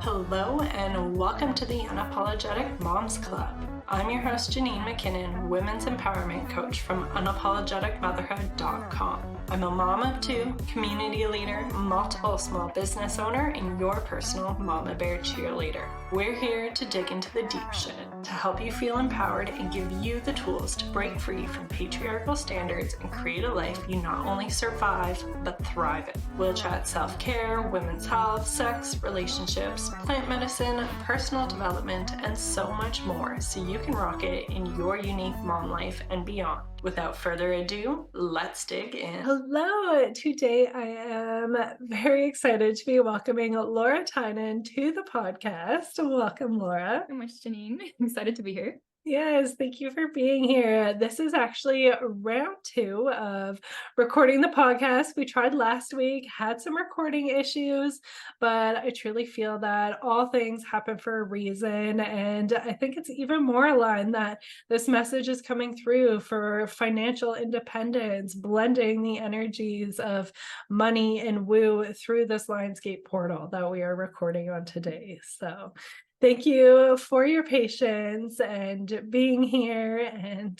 Hello and welcome to the Unapologetic Moms Club. I'm your host Janine McKinnon, Women's Empowerment Coach from unapologeticmotherhood.com. I'm a mom of two, community leader, multiple small business owner, and your personal mama bear cheerleader. We're here to dig into the deep shit, to help you feel empowered and give you the tools to break free from patriarchal standards and create a life you not only survive, but thrive in. We'll chat self-care, women's health, sex, relationships, plant medicine, personal development, and so much more so you can rock it in your unique mom life and beyond. Without further ado, let's dig in. Hello! Today I am very excited to be welcoming Laura Tynan to the podcast. Welcome, Laura. So much, Janine. I'm excited to be here. Yes, thank you for being here. This is actually round 2 of recording the podcast. We tried last week, had some recording issues, but I truly feel that all things happen for a reason. And I think it's even more aligned that this message is coming through for financial independence, blending the energies of money and woo through this Lionsgate portal that we are recording on today. So thank you for your patience and being here. And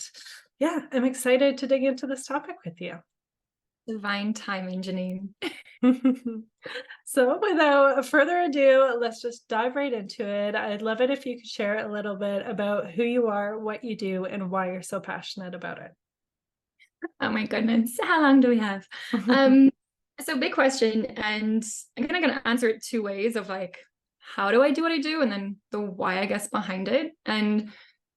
yeah, I'm excited to dig into this topic with you. Divine timing, Janine. So without further ado, let's just dive right into it. I'd love it if you could share a little bit about who you are, what you do, and why you're so passionate about it. Oh my goodness. How long do we have? So big question. And I'm kind of going to answer it 2 ways of like, how do I do what I do? And then the why, I guess, behind it. And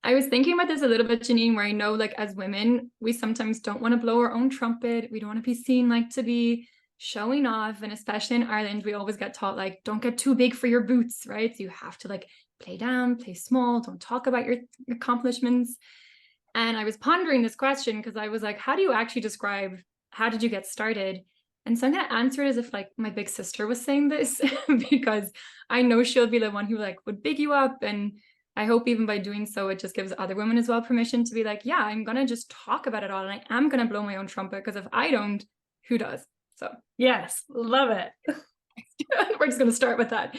I was thinking about this a little bit, Janine, where I know like as women, we sometimes don't want to blow our own trumpet. We don't want to be seen like to be showing off. And especially in Ireland, we always get taught like, don't get too big for your boots, right? So you have to like play down, play small, don't talk about your accomplishments. And I was pondering this question because I was like, how do you actually describe, how did you get started? And so I'm going to answer it as if like my big sister was saying this because I know she'll be the one who like would big you up. And I hope even by doing so, it just gives other women as well permission to be like, yeah, I'm going to just talk about it all. And I am going to blow my own trumpet because if I don't, who does? So yes, love it. We're just going to start with that.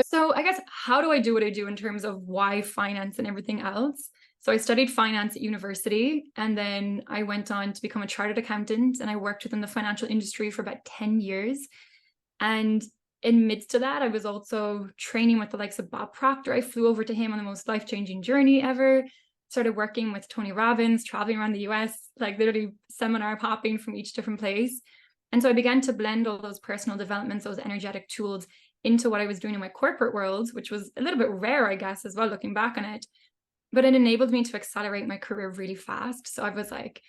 So I guess, how do I do what I do in terms of why finance and everything else? So I studied finance at university, and then I went on to become a chartered accountant, and I worked within the financial industry for about 10 years. And in midst of that, I was also training with the likes of Bob Proctor. I flew over to him on the most life-changing journey ever, started working with Tony Robbins, traveling around the US, like literally seminar popping from each different place. And so I began to blend all those personal developments, those energetic tools into what I was doing in my corporate world, which was a little bit rare, I guess, as well, looking back on it. But it enabled me to accelerate my career really fast. So I was like,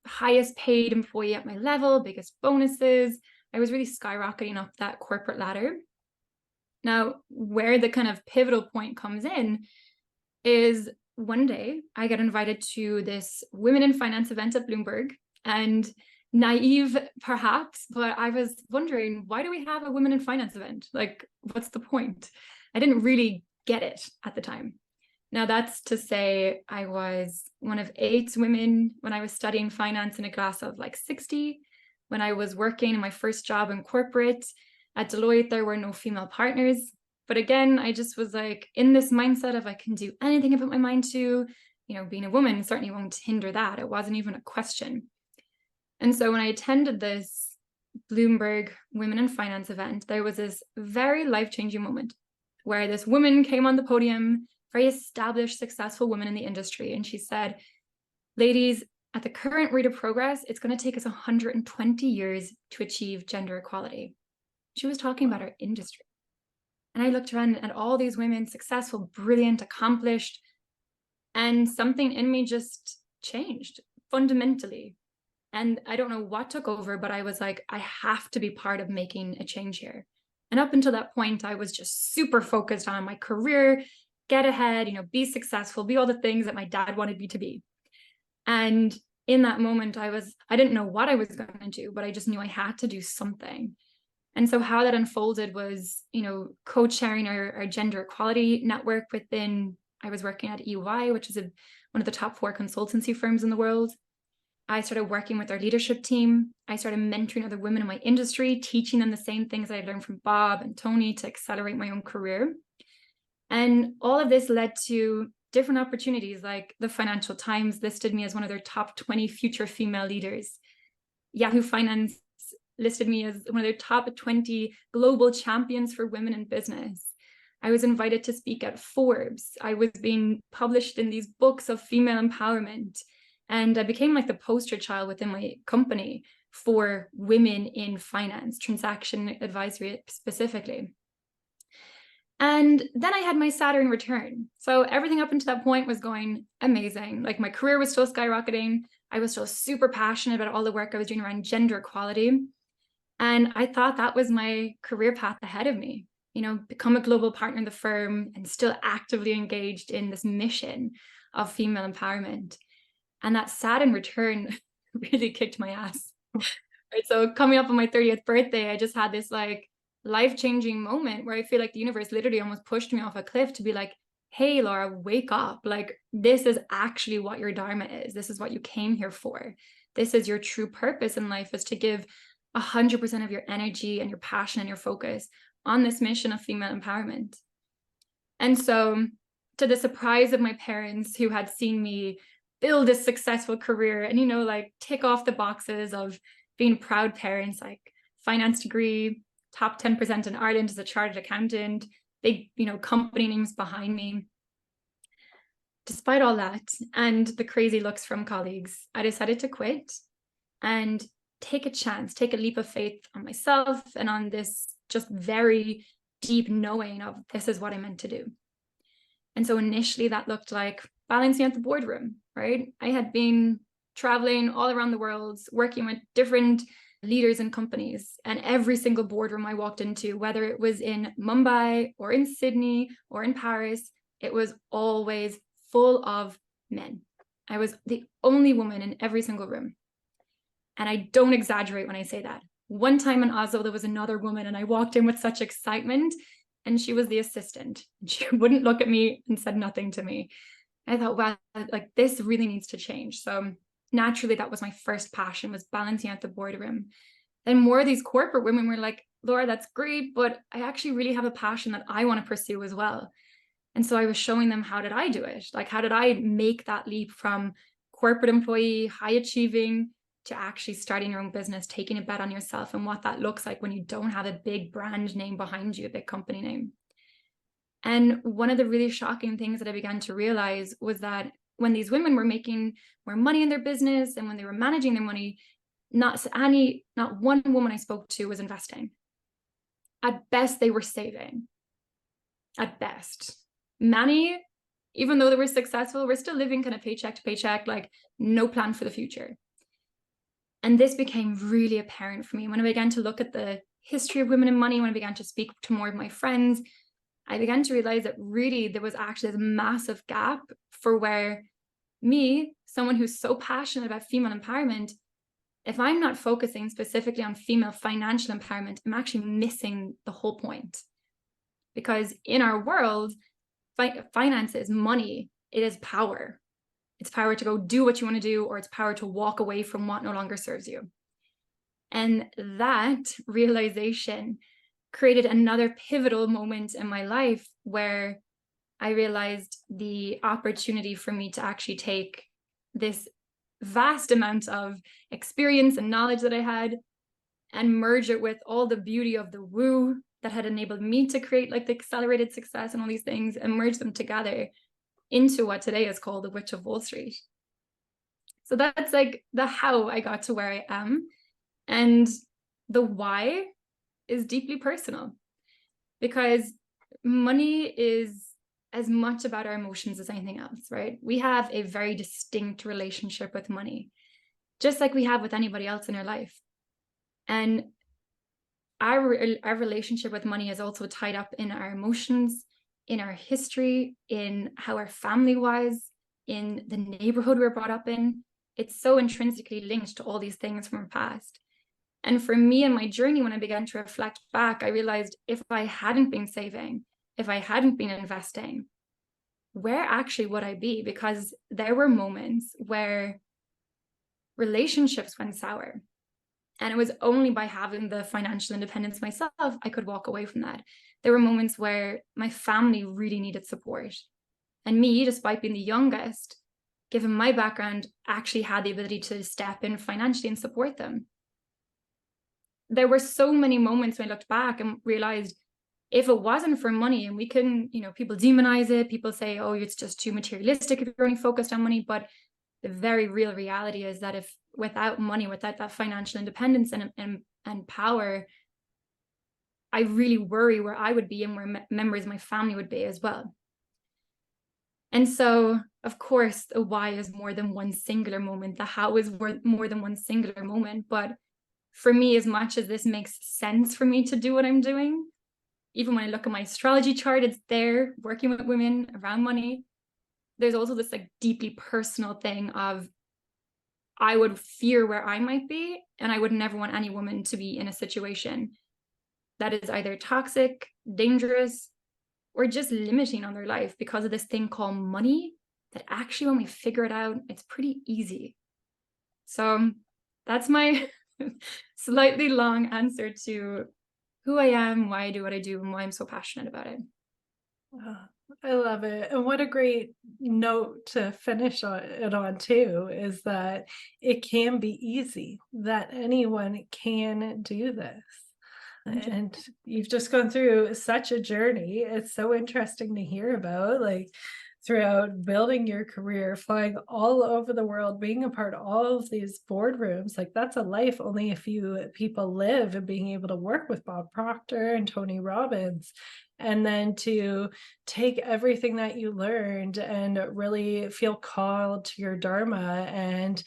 highest paid employee at my level, biggest bonuses. I was really skyrocketing up that corporate ladder. Now, where the kind of pivotal point comes in is one day I get invited to this Women in Finance event at Bloomberg. And naive, perhaps, but I was wondering, why do we have a Women in Finance event? Like, what's the point? I didn't really get it at the time. Now, that's to say I was one of 8 women when I was studying finance in a class of like 60. When I was working in my first job in corporate at Deloitte, there were no female partners. But again, I just was like in this mindset of I can do anything I put my mind to. Being a woman certainly won't hinder that. It wasn't even a question. And so when I attended this Bloomberg Women in Finance event, there was this very life-changing moment where this woman came on the podium, very established, successful woman in the industry. And she said, ladies, at the current rate of progress, it's going to take us 120 years to achieve gender equality. She was talking about our industry. And I looked around at all these women, successful, brilliant, accomplished, and something in me just changed fundamentally. And I don't know what took over, but I was like, I have to be part of making a change here. And up until that point, I was just super focused on my career, get ahead, be successful, be all the things that my dad wanted me to be. And in that moment, I didn't know what I was going to do, but I just knew I had to do something. And so how that unfolded was, co-chairing our gender equality network within, I was working at EY, which is one of the top 4 consultancy firms in the world. I started working with our leadership team. I started mentoring other women in my industry, teaching them the same things I learned from Bob and Tony to accelerate my own career. And all of this led to different opportunities, like the Financial Times listed me as one of their top 20 future female leaders. Yahoo Finance listed me as one of their top 20 global champions for women in business. I was invited to speak at Forbes. I was being published in these books of female empowerment. And I became like the poster child within my company for women in finance, transaction advisory specifically. And then I had my Saturn return. So everything up until that point was going amazing. Like my career was still skyrocketing. I was still super passionate about all the work I was doing around gender equality. And I thought that was my career path ahead of me, you know, become a global partner in the firm and still actively engaged in this mission of female empowerment. And that Saturn return really kicked my ass. Right. So coming up on my 30th birthday, I just had this like life-changing moment where I feel like the universe literally almost pushed me off a cliff to be like, hey, Laura, wake up. Like, this is actually what your dharma is. This is what you came here for. This is your true purpose in life, is to give 100% of your energy and your passion and your focus on this mission of female empowerment. And so, to the surprise of my parents, who had seen me build a successful career and, you know, like tick off the boxes of being proud parents, like finance degree, top 10% in Ireland as a chartered accountant, big, you know, company names behind me. Despite all that and the crazy looks from colleagues, I decided to quit and take a chance, take a leap of faith on myself and on this just very deep knowing of this is what I meant to do. And so initially that looked like balancing out the boardroom, right? I had been traveling all around the world, working with different leaders and companies, and every single boardroom I walked into, whether it was in Mumbai or in Sydney or in Paris, it was always full of men. I was the only woman in every single room. And I don't exaggerate when I say that. One time in Oslo, there was another woman and I walked in with such excitement and she was the assistant. She wouldn't look at me and said nothing to me. I thought, wow, like this really needs to change. So naturally, that was my first passion, was balancing out the boardroom. Then more of these corporate women were like, Laura, that's great, but I actually really have a passion that I want to pursue as well. And so I was showing them, how did I do it? Like, how did I make that leap from corporate employee, high achieving, to actually starting your own business, taking a bet on yourself, and what that looks like when you don't have a big brand name behind you, a big company name. And one of the really shocking things that I began to realize was that when these women were making more money in their business and when they were managing their money, not one woman I spoke to was investing. At best, they were saving. At best. Many, even though they were successful, were still living kind of paycheck to paycheck, like no plan for the future. And this became really apparent for me when I began to look at the history of women in money, when I began to speak to more of my friends. I began to realize that really there was actually this massive gap for where me, someone who's so passionate about female empowerment, if I'm not focusing specifically on female financial empowerment, I'm actually missing the whole point. Because in our world, finances, money, it is power. It's power to go do what you want to do, or it's power to walk away from what no longer serves you. And that realization created another pivotal moment in my life where I realized the opportunity for me to actually take this vast amount of experience and knowledge that I had and merge it with all the beauty of the woo that had enabled me to create like the accelerated success and all these things, and merge them together into what today is called the Witch of Wall Street. So that's like the how I got to where I am. And the why is deeply personal, because money is as much about our emotions as anything else, right? We have a very distinct relationship with money, just like we have with anybody else in our life. And our relationship with money is also tied up in our emotions, in our history, in how our family was, in the neighborhood we were brought up in. It's so intrinsically linked to all these things from our past. And for me in my journey, when I began to reflect back, I realized if I hadn't been saving, if I hadn't been investing, where actually would I be? Because there were moments where relationships went sour. And it was only by having the financial independence myself, I could walk away from that. There were moments where my family really needed support. And me, despite being the youngest, given my background, actually had the ability to step in financially and support them. There were so many moments when I looked back and realized if it wasn't for money, and we can, people demonize it, people say, oh, it's just too materialistic if you're only focused on money. But the very real reality is that if without money, without that financial independence and power, I really worry where I would be and where members of my family would be as well. And so, of course, the why is more than one singular moment. The how is more than one singular moment. But for me, as much as this makes sense for me to do what I'm doing, even when I look at my astrology chart, it's there working with women around money. There's also this like deeply personal thing of I would fear where I might be, and I would never want any woman to be in a situation that is either toxic, dangerous, or just limiting on their life because of this thing called money that actually, when we figure it out, it's pretty easy. So that's my slightly long answer to who I am, why I do what I do, and why I'm so passionate about it. Oh, I love it. And what a great note to finish it on too, is that it can be easy, that anyone can do this. And you've just gone through such a journey. It's so interesting to hear about, like, throughout building your career, flying all over the world, being a part of all of these boardrooms. Like, that's a life only a few people live, and being able to work with Bob Proctor and Tony Robbins. And then to take everything that you learned and really feel called to your Dharma and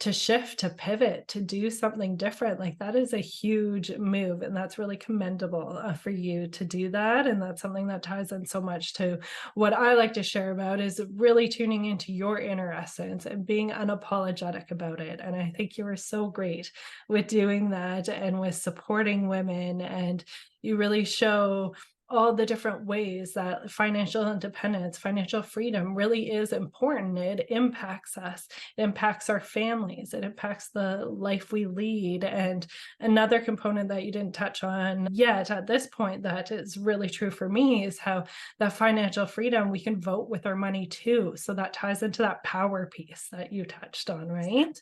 to shift, to pivot, to do something different. Like, that is a huge move, and that's really commendable for you to do that. And that's something that ties in so much to what I like to share about, is really tuning into your inner essence and being unapologetic about it. And I think you were so great with doing that and with supporting women, and you really show all the different ways that financial independence, financial freedom really is important. It impacts us, it impacts our families, it impacts the life we lead. And another component that you didn't touch on yet at this point that is really true for me is how that financial freedom, we can vote with our money too. So that ties into that power piece that you touched on, right?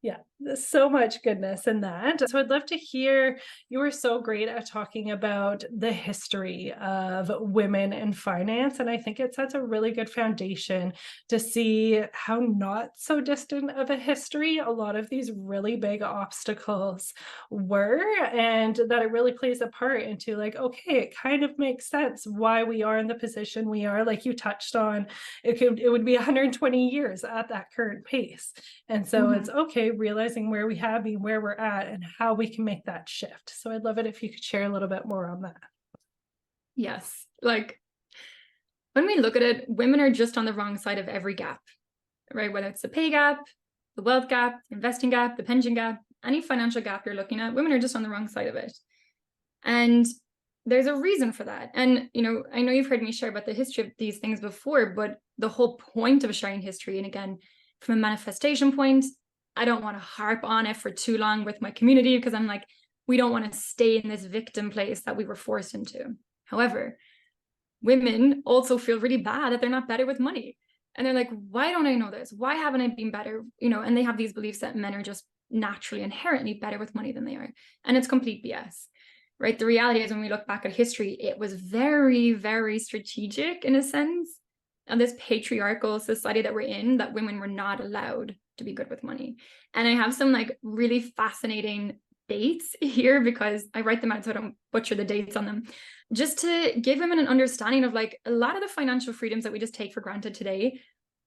Yeah, there's so much goodness in that. So I'd love to hear, you were so great at talking about the history of women in finance. And I think it sets a really good foundation to see how not so distant of a history a lot of these really big obstacles were, and that it really plays a part into, like, okay, it kind of makes sense why we are in the position we are. Like you touched on, it would be 120 years at that current pace. And so it's okay, realizing where we have been, where we're at, and how we can make that shift. So I'd love it if you could share a little bit more on that. Yes. Like, when we look at it, women are just on the wrong side of every gap, right? Whether it's the pay gap, the wealth gap, the investing gap, the pension gap, any financial gap you're looking at, women are just on the wrong side of it. And there's a reason for that. And, I know you've heard me share about the history of these things before, but the whole point of sharing history, and again, from a manifestation point, I don't want to harp on it for too long with my community, because I'm like, we don't want to stay in this victim place that we were forced into. However, women also feel really bad that they're not better with money. And they're like, why don't I know this? Why haven't I been better? And they have these beliefs that men are just naturally, inherently better with money than they are. And it's complete BS, right? The reality is, when we look back at history, it was very, very strategic in a sense, and this patriarchal society that we're in, that women were not allowed to be good with money. And I have some like really fascinating dates here, because I write them out so I don't butcher the dates on them, just to give women an understanding of, like, a lot of the financial freedoms that we just take for granted today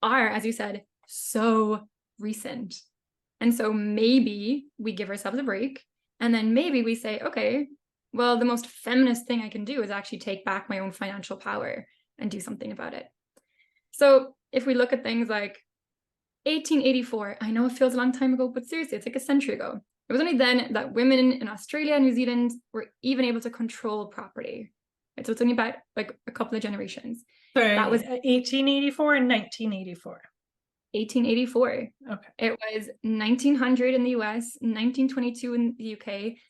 are, as you said, so recent. And so maybe we give ourselves a break, and then maybe we say, okay, well, the most feminist thing I can do is actually take back my own financial power and do something about it. So if we look at things like 1884, I know it feels a long time ago, but seriously, it's like a century ago. It was only then that women in Australia and New Zealand were even able to control property. Right? So it's only about like a couple of generations. Sorry, That was 1884 and 1984. 1884. Okay. It was 1900 in the US, 1922 in the UK,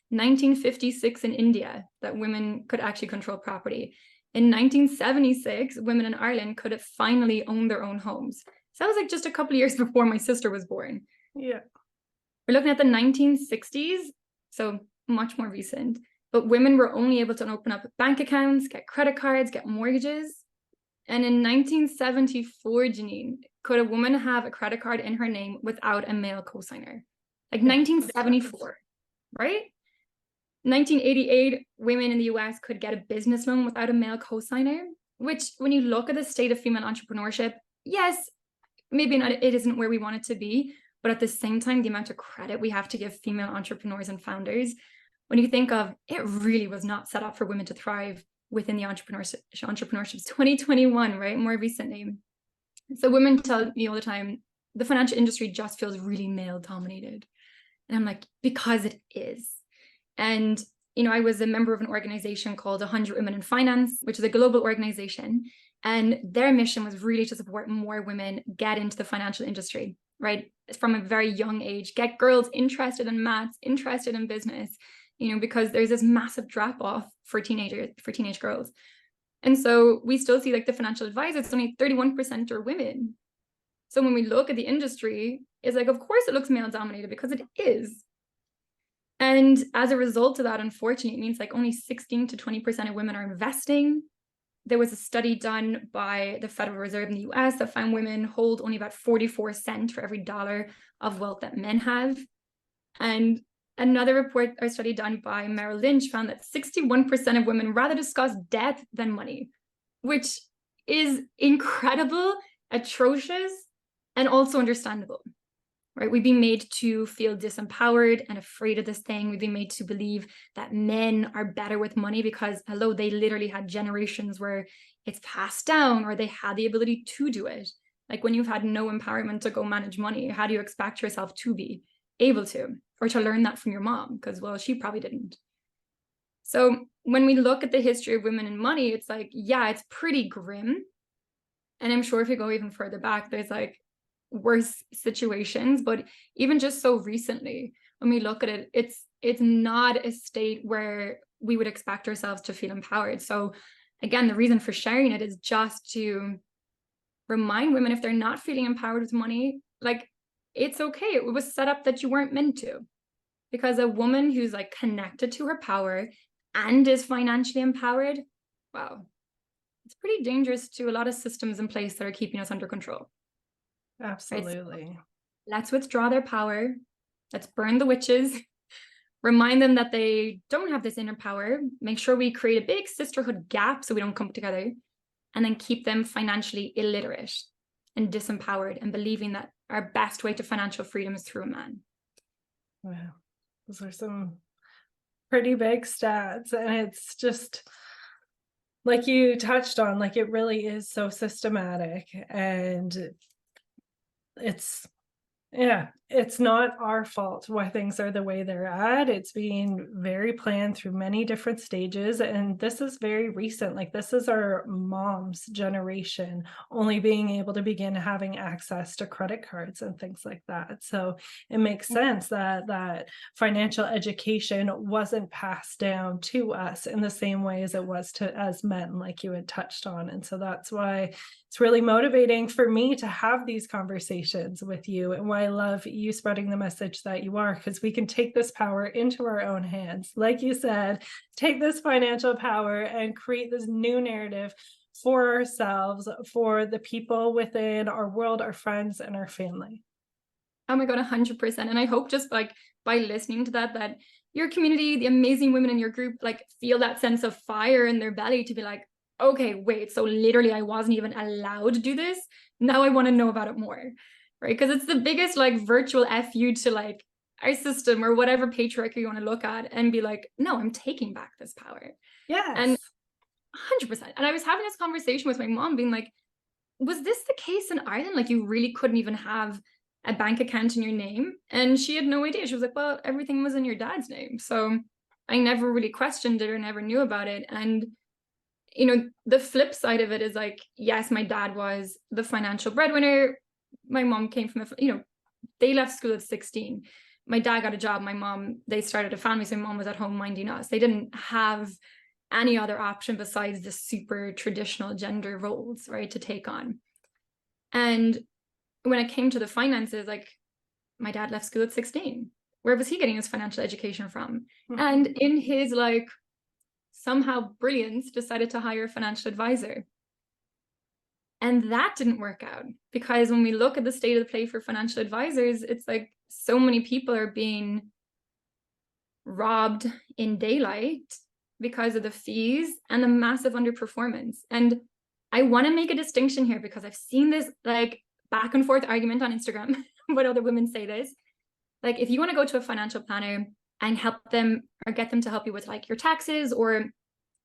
1956 in India that women could actually control property. In 1976, women in Ireland could have finally owned their own homes. So that was like just a couple of years before my sister was born. Yeah. We're looking at the 1960s, so much more recent. But women were only able to open up bank accounts, get credit cards, get mortgages. And in 1974, Janine, could a woman have a credit card in her name without a male cosigner? Like 1974, right? 1988, women in the US could get a business loan without a male cosigner, which when you look at the state of female entrepreneurship, yes, maybe not, it isn't where we want it to be, but at the same time, the amount of credit we have to give female entrepreneurs and founders, when you think of it, really was not set up for women to thrive within the entrepreneurship's 2021, right? More recently. So women tell me all the time, the financial industry just feels really male dominated. And I'm like, because it is. And, you know, I was a member of an organization called 100 Women in Finance, which is a global organization. And their mission was really to support more women get into the financial industry, right? From a very young age, get girls interested in maths, interested in business, you know, because there's this massive drop off for teenage girls. And so we still see like the financial advisors, only 31% are women. So when we look at the industry, it's like, of course it looks male dominated because it is. And as a result of that, unfortunately, it means like only 16 to 20% of women are investing. There was a study done by the Federal Reserve in the US that found women hold only about 44 cents for every dollar of wealth that men have. And another report or study done by Merrill Lynch found that 61% of women rather discuss debt than money, which is incredible, atrocious, and also understandable, right? We've been made to feel disempowered and afraid of this thing. We've been made to believe that men are better with money because, hello, they literally had generations where it's passed down or they had the ability to do it. Like when you've had no empowerment to go manage money, how do you expect yourself to be able to, or to learn that from your mom? Because, well, she probably didn't. So when we look at the history of women and money, it's like, yeah, it's pretty grim. And I'm sure if you go even further back, there's like worse situations. But even just so recently, when we look at it, it's not a state where we would expect ourselves to feel empowered. So again, the reason for sharing it is just to remind women, if they're not feeling empowered with money, like, it's okay. It was set up that you weren't meant to. Because a woman who's like connected to her power and is financially empowered, wow, it's pretty dangerous to a lot of systems in place that are keeping us under control. Absolutely. Right? So let's withdraw their power. Let's burn the witches. Remind them that they don't have this inner power. Make sure we create a big sisterhood gap so we don't come together. And then keep them financially illiterate and disempowered and believing that our best way to financial freedom is through a man. Wow. Those are some pretty big stats. And it's just like you touched on, like it really is so systematic. And it's not our fault why things are the way they're at. It's being very planned through many different stages. And this is very recent. Like this is our mom's generation only being able to begin having access to credit cards and things like that. So it makes sense that financial education wasn't passed down to us in the same way as it was to as men, like you had touched on. And so that's why it's really motivating for me to have these conversations with you, and why I love you spreading the message that you are, because we can take this power into our own hands. Like you said, take this financial power and create this new narrative for ourselves, for the people within our world, our friends, and our family. Oh my God, 100%. And I hope just like by listening to that your community, the amazing women in your group, like feel that sense of fire in their belly to be like, okay, wait, so literally I wasn't even allowed to do this. Now I want to know about it more, right? Because it's the biggest like virtual FU to like our system or whatever patriarchy you want to look at and be like, no, I'm taking back this power. Yes. And 100%. And I was having this conversation with my mom being like, was this the case in Ireland? Like you really couldn't even have a bank account in your name? And she had no idea. She was like, well, everything was in your dad's name. So I never really questioned it or never knew about it. And you know, the flip side of it is like, yes, my dad was the financial breadwinner. my mom came from they left school at 16. My dad got a job. My mom, they started a family. So my mom was at home minding us. They didn't have any other option besides the super traditional gender roles, right, to take on. And when it came to the finances, like, my dad left school at 16. Where was he getting his financial education from? Mhm. And in his like somehow brilliance, decided to hire a financial advisor. And that didn't work out, because when we look at the state of the play for financial advisors, it's like so many people are being robbed in daylight because of the fees and the massive underperformance. And I want to make a distinction here, because I've seen this like back and forth argument on Instagram what other women say this. Like, if you want to go to a financial planner and help them or get them to help you with like your taxes, or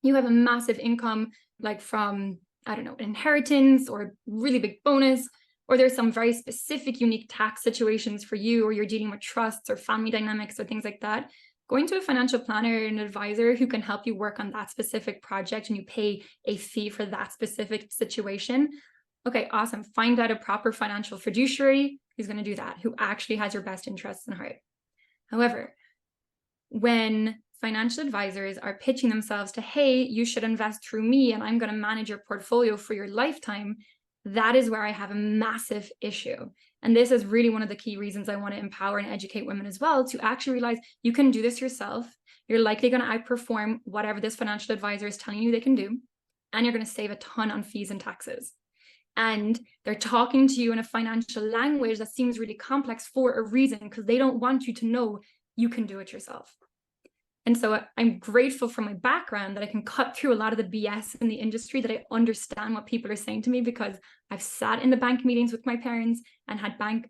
you have a massive income, like from, I don't know, inheritance or really big bonus, or there's some very specific, unique tax situations for you, or you're dealing with trusts or family dynamics or things like that, going to a financial planner or an advisor who can help you work on that specific project and you pay a fee for that specific situation. Okay, awesome. Find out a proper financial fiduciary who's going to do that, who actually has your best interests in heart. However, when financial advisors are pitching themselves to, hey, you should invest through me and I'm going to manage your portfolio for your lifetime, that is where I have a massive issue. And this is really one of the key reasons I want to empower and educate women as well, to actually realize you can do this yourself. You're likely going to outperform whatever this financial advisor is telling you they can do. And you're going to save a ton on fees and taxes. And they're talking to you in a financial language that seems really complex for a reason, because they don't want you to know you can do it yourself. And so I'm grateful for my background that I can cut through a lot of the BS in the industry, that I understand what people are saying to me, because I've sat in the bank meetings with my parents and had bank,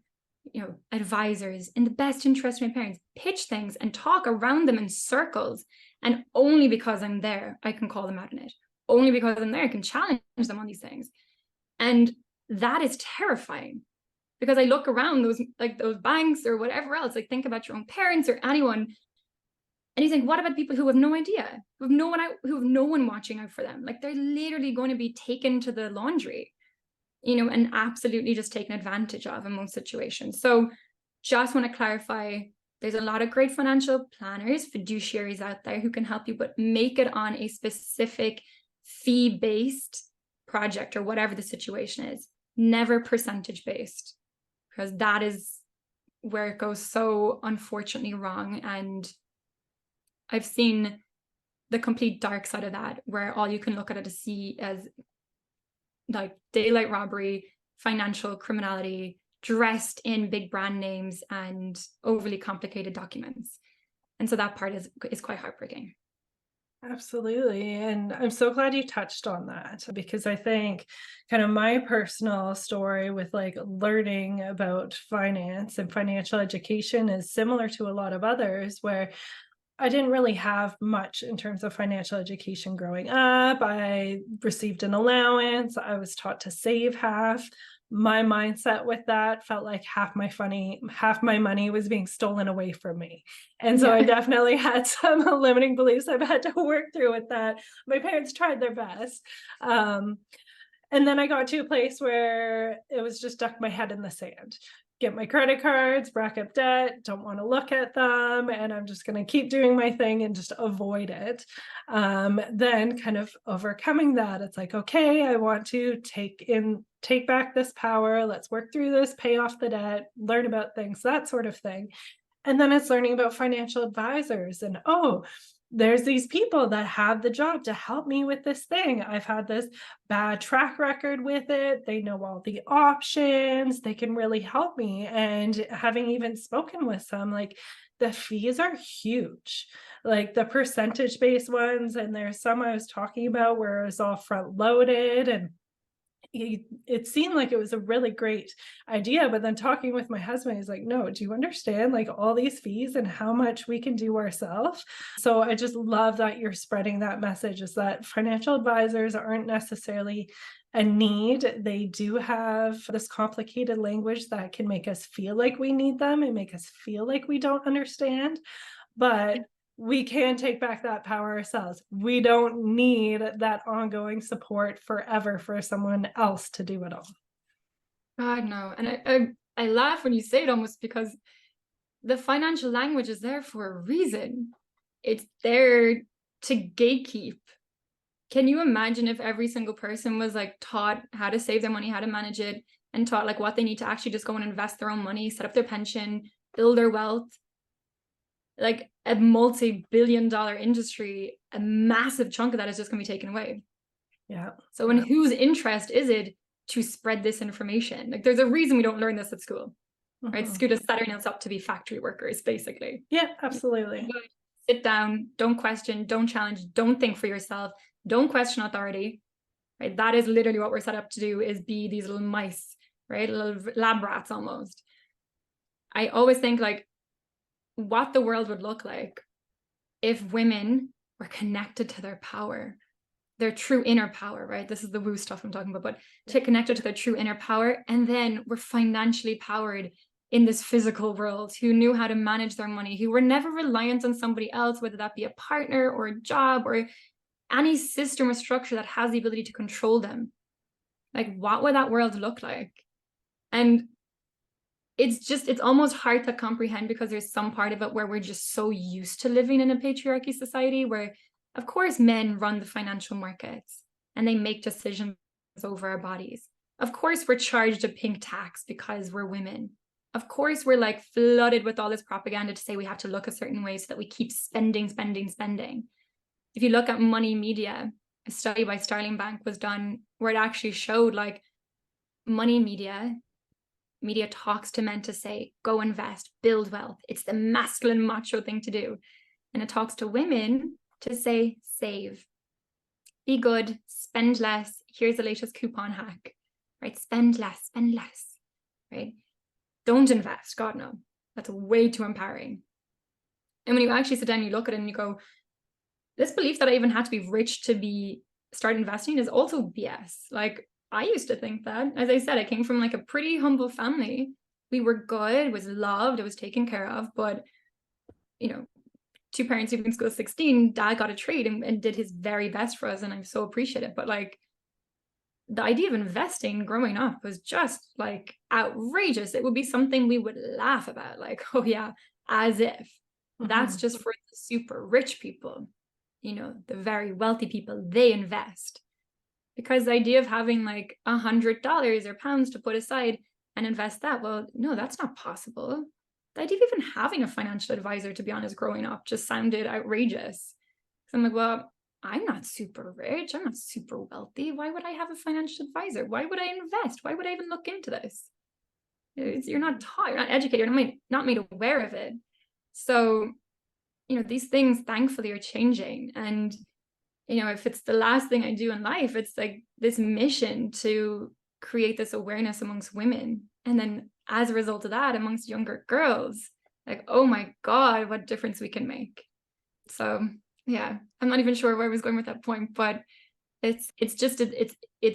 advisors in the best interest of my parents pitch things and talk around them in circles. And only because I'm there, I can call them out on it. Only because I'm there, I can challenge them on these things. And that is terrifying, because I look around those banks or whatever else, like think about your own parents or anyone, and you think, what about people who have no idea, who have no one watching out for them? Like, they're literally going to be taken to the laundry, and absolutely just taken advantage of in most situations. So just want to clarify, there's a lot of great financial planners, fiduciaries out there who can help you, but make it on a specific fee-based project or whatever the situation is, never percentage-based, because that is where it goes so unfortunately wrong. And I've seen the complete dark side of that, where all you can look at it to see as like daylight robbery, financial criminality, dressed in big brand names and overly complicated documents. And so that part is quite heartbreaking. Absolutely. And I'm so glad you touched on that, because I think kind of my personal story with like learning about finance and financial education is similar to a lot of others, where I didn't really have much in terms of financial education growing up. I received an allowance. I was taught to save half. My mindset with that felt like half my money was being stolen away from me. And so I definitely had some limiting beliefs I've had to work through with that. My parents tried their best. And then I got to a place where it was just stuck my head in the sand. Get my credit cards, rack up debt, don't want to look at them, and I'm just going to keep doing my thing and just avoid it. Then kind of overcoming that, it's like, okay, I want to take back this power. Let's work through this, pay off the debt, learn about things, that sort of thing. And then it's learning about financial advisors and, there's these people that have the job to help me with this thing. I've had this bad track record with it. They know all the options. They can really help me. And having even spoken with some, like, the fees are huge, like the percentage-based ones. And there's some I was talking about where it was all front loaded, and it seemed like it was a really great idea, but then talking with my husband, he's like, no, do you understand like all these fees and how much we can do ourselves? So I just love that you're spreading that message, is that financial advisors aren't necessarily a need. They do have this complicated language that can make us feel like we need them and make us feel like we don't understand, but we can take back that power ourselves. We don't need that ongoing support forever for someone else to do it all. God, no. And I laugh when you say it almost because the financial language is there for a reason. It's there to gatekeep. Can you imagine if every single person was like taught how to save their money, how to manage it, and taught like what they need to actually just go and invest their own money, set up their pension, build their wealth? Like a multi-billion-dollar industry, a massive chunk of that is just going to be taken away. Yeah. So in whose interest is it to spread this information? Like there's a reason we don't learn this at school, right? School is setting us up to be factory workers, basically. Yeah, absolutely. Sit down, don't question, don't challenge, don't think for yourself, don't question authority, right? That is literally what we're set up to do, is be these little mice, right? Little lab rats almost. I always think like what the world would look like if women were connected to their power, their true inner power, right? This is the woo stuff I'm talking about, but to connected to their true inner power, and then we're financially powered in this physical world, who knew how to manage their money, who were never reliant on somebody else, whether that be a partner or a job or any system or structure that has the ability to control them. Like, what would that world look like? And it's almost hard to comprehend, because there's some part of it where we're just so used to living in a patriarchy society where, of course, men run the financial markets and they make decisions over our bodies. Of course, we're charged a pink tax because we're women. Of course, we're like flooded with all this propaganda to say we have to look a certain way so that we keep spending, spending, spending. If you look at money media, a study by Starling Bank was done where it actually showed like money media talks to men to say, go invest, build wealth. It's the masculine macho thing to do. And it talks to women to say, save, be good, spend less. Here's the latest coupon hack, right? Spend less, right? Don't invest. God, no. That's way too empowering. And when you actually sit down, you look at it and you go, this belief that I even had to be rich to start investing is also BS. Like, I used to think that. As I said, I came from like a pretty humble family. We were good, was loved, it was taken care of. But, you know, two parents who've been in school at 16, dad got a trade and did his very best for us. And I'm so appreciative. But like, the idea of investing growing up was just like outrageous. It would be something we would laugh about, like, oh yeah, as if that's just for the super rich people, the very wealthy people, they invest. Because the idea of having like $100 or pounds to put aside and invest that, well, no, that's not possible. The idea of even having a financial advisor, to be honest, growing up just sounded outrageous. So I'm like, well, I'm not super rich. I'm not super wealthy. Why would I have a financial advisor? Why would I invest? Why would I even look into this? You're not taught, you're not educated, you're not made aware of it. So, these things thankfully are changing. And, if it's the last thing I do in life, it's like this mission to create this awareness amongst women. And then as a result of that, amongst younger girls, like, oh my God, what difference we can make. So yeah, I'm not even sure where I was going with that point, but it's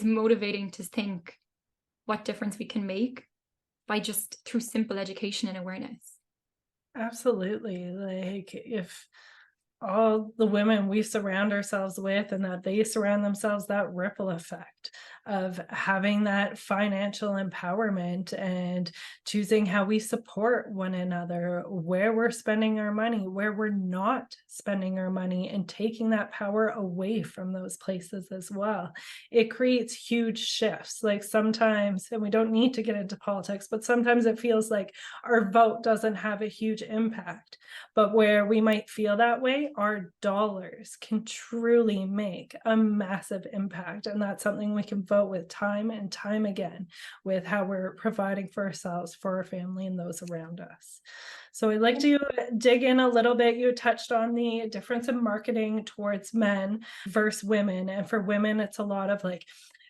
motivating to think what difference we can make by just through simple education and awareness. Absolutely. Like, if all the women we surround ourselves with and that they surround themselves, that ripple effect of having that financial empowerment and choosing how we support one another, where we're spending our money, where we're not spending our money, and taking that power away from those places as well. It creates huge shifts. Like, sometimes, and we don't need to get into politics, but sometimes it feels like our vote doesn't have a huge impact. But where we might feel that way, our dollars can truly make a massive impact. And that's something we can vote with time and time again, with how we're providing for ourselves, for our family, and those around us. So I'd like to dig in a little bit. You touched on the difference in marketing towards men versus women. And for women, it's a lot of like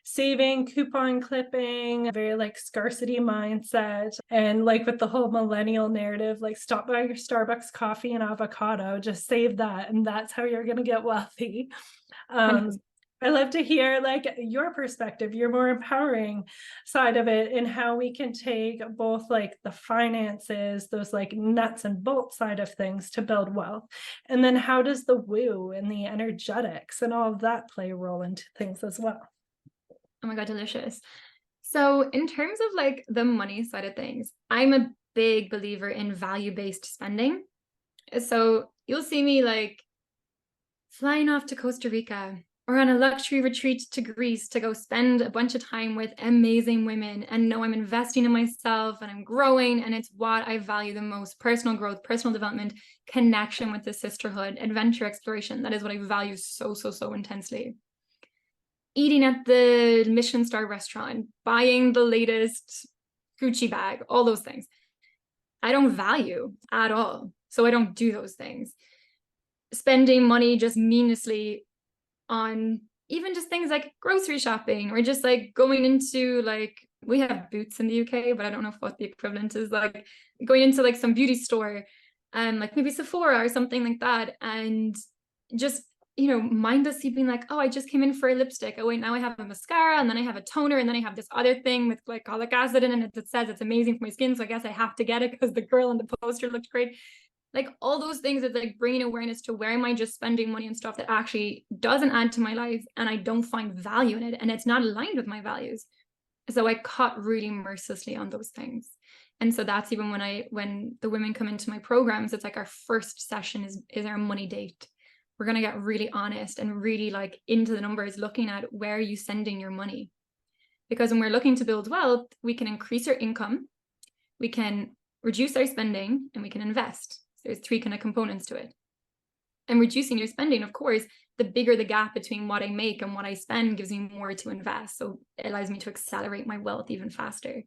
saving, coupon clipping, very like scarcity mindset. And like with the whole millennial narrative, like stop by your Starbucks coffee and avocado, just save that. And that's how you're going to get wealthy. I love to hear like your perspective, your more empowering side of it, and how we can take both like the finances, those like nuts and bolts side of things to build wealth. And then how does the woo and the energetics and all of that play a role into things as well? Oh my God, delicious. So in terms of like the money side of things, I'm a big believer in value-based spending. So you'll see me like flying off to Costa Rica or on a luxury retreat to Greece to go spend a bunch of time with amazing women and know I'm investing in myself and I'm growing. And it's what I value the most: personal growth, personal development, connection with the sisterhood, adventure, exploration. That is what I value so, so, so intensely. Eating at the Michelin star restaurant, buying the latest Gucci bag, all those things, I don't value at all. So I don't do those things. Spending money just meaninglessly on even just things like grocery shopping, or just like going into like, we have Boots in the UK, but I don't know what the equivalent is, like going into like some beauty store and like maybe Sephora or something like that, and just mindlessly being like, oh, I just came in for a lipstick, oh wait, now I have a mascara, and then I have a toner, and then I have this other thing with glycolic acid in it that says it's amazing for my skin, so I guess I have to get it because the girl on the poster looked great. Like all those things, it's like bringing awareness to where am I just spending money on stuff that actually doesn't add to my life and I don't find value in it and it's not aligned with my values. So I cut really mercilessly on those things. And so that's even when the women come into my programs, it's like our first session is our money date. We're going to get really honest and really like into the numbers, looking at where are you sending your money? Because when we're looking to build wealth, we can increase our income, we can reduce our spending, and we can invest. There's three kind of components to it. And reducing your spending, of course, the bigger the gap between what I make and what I spend gives me more to invest. So it allows me to accelerate my wealth even faster.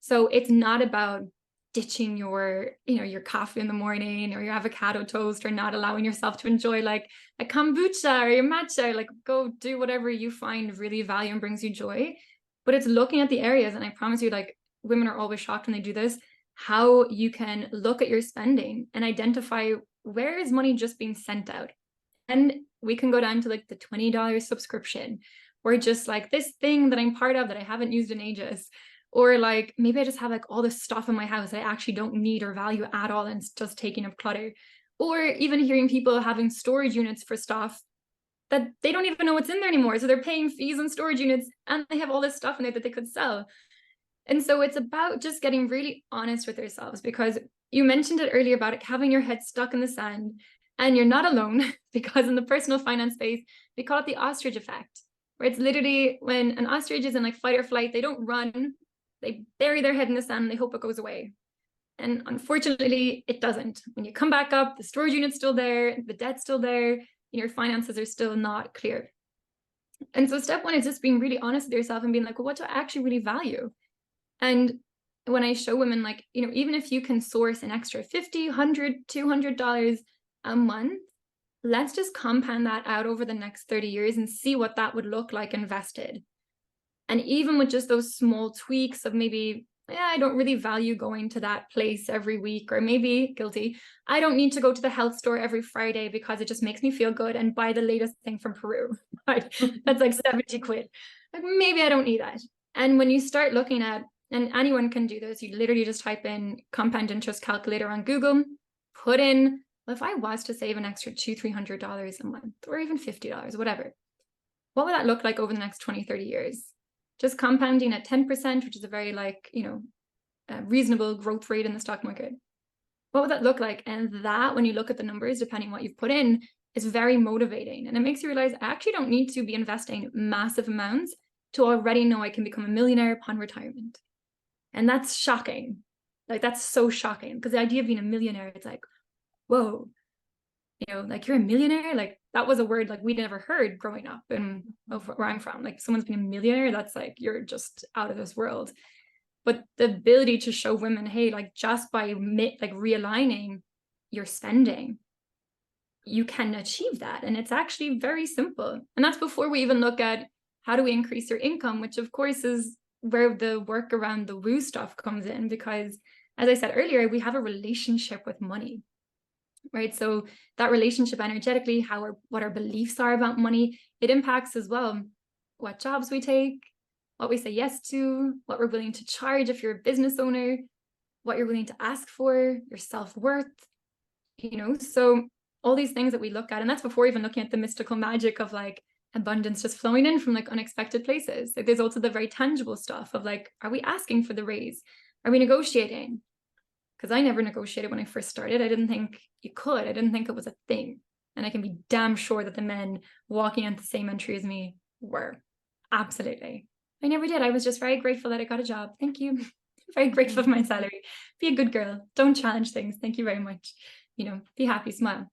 So it's not about ditching your coffee in the morning or your avocado toast, or not allowing yourself to enjoy like a kombucha or your matcha. Like go do whatever you find really value and brings you joy. But it's looking at the areas, and I promise you, like, women are always shocked when they do this, how you can look at your spending and identify where is money just being sent out. And we can go down to like the $20 subscription, or just like this thing that I'm part of that I haven't used in ages, or like maybe I just have like all this stuff in my house that I actually don't need or value at all, and it's just taking up clutter. Or even hearing people having storage units for stuff that they don't even know what's in there anymore, so they're paying fees on storage units and they have all this stuff in there that they could sell. And so it's about just getting really honest with ourselves, because you mentioned it earlier about it, having your head stuck in the sand, and you're not alone because in the personal finance space, we call it the ostrich effect, where it's literally when an ostrich is in like fight or flight, they don't run, they bury their head in the sand and they hope it goes away. And unfortunately, it doesn't. When you come back up, the storage unit's still there, the debt's still there, and your finances are still not clear. And so step one is just being really honest with yourself and being like, well, what do I actually really value? And when I show women, like, even if you can source an extra $50, $100, $200 a month, let's just compound that out over the next 30 years and see what that would look like invested. And even with just those small tweaks of maybe, I don't really value going to that place every week, or maybe, guilty, I don't need to go to the health store every Friday because it just makes me feel good and buy the latest thing from Peru, right? That's like 70 quid. Like maybe I don't need that. And when you start looking at, and anyone can do this, you literally just type in compound interest calculator on Google, put in, well, if I was to save an extra $200-$300 a month, or even $50, whatever, what would that look like over the next 20, 30 years? Just compounding at 10%, which is a very reasonable growth rate in the stock market. What would that look like? And that, when you look at the numbers, depending on what you've put in, is very motivating. And it makes you realize I actually don't need to be investing massive amounts to already know I can become a millionaire upon retirement. And that's shocking. Like, that's so shocking, because the idea of being a millionaire, it's like, whoa, like you're a millionaire. Like that was a word like we'd never heard growing up and where I'm from. Like someone's being a millionaire, that's like, you're just out of this world. But the ability to show women, hey, like just by like realigning your spending, you can achieve that. And it's actually very simple. And that's before we even look at how do we increase your income, which of course is where the work around the woo stuff comes in. Because as I said earlier, we have a relationship with money, right? So that relationship energetically, what our beliefs are about money, it impacts as well what jobs we take, what we say yes to, what we're willing to charge if you're a business owner, what you're willing to ask for, your self-worth, so all these things that we look at. And that's before even looking at the mystical magic of like abundance just flowing in from like unexpected places. Like there's also the very tangible stuff of like, are we asking for the raise? Are we negotiating? Because I never negotiated when I first started. I didn't think you could. I didn't think it was a thing. And I can be damn sure that the men walking into the same entry as me were. Absolutely. I never did. I was just very grateful that I got a job. Thank you. Very grateful for my salary. Be a good girl. Don't challenge things. Thank you very much. You know, be happy, smile.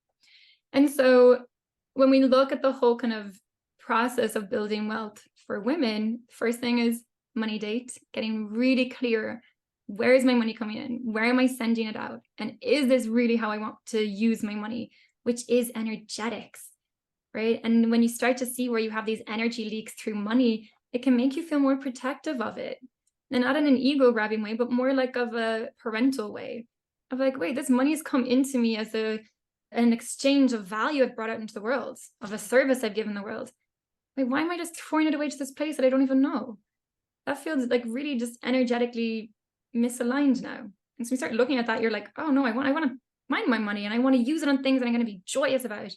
And so when we look at the whole kind of process of building wealth for women, first thing is money date, getting really clear. Where is my money coming in? Where am I sending it out? And is this really how I want to use my money? Which is energetics, right? And when you start to see where you have these energy leaks through money, it can make you feel more protective of it. And not in an ego grabbing way, but more like of a parental way of like, wait, this money has come into me as an exchange of value I've brought out into the world, of a service I've given the world. Wait, why am I just throwing it away to this place that I don't even know? That feels like really just energetically misaligned now. And so we start looking at that, you're like, oh no, I want to mind my money and I want to use it on things that I'm going to be joyous about and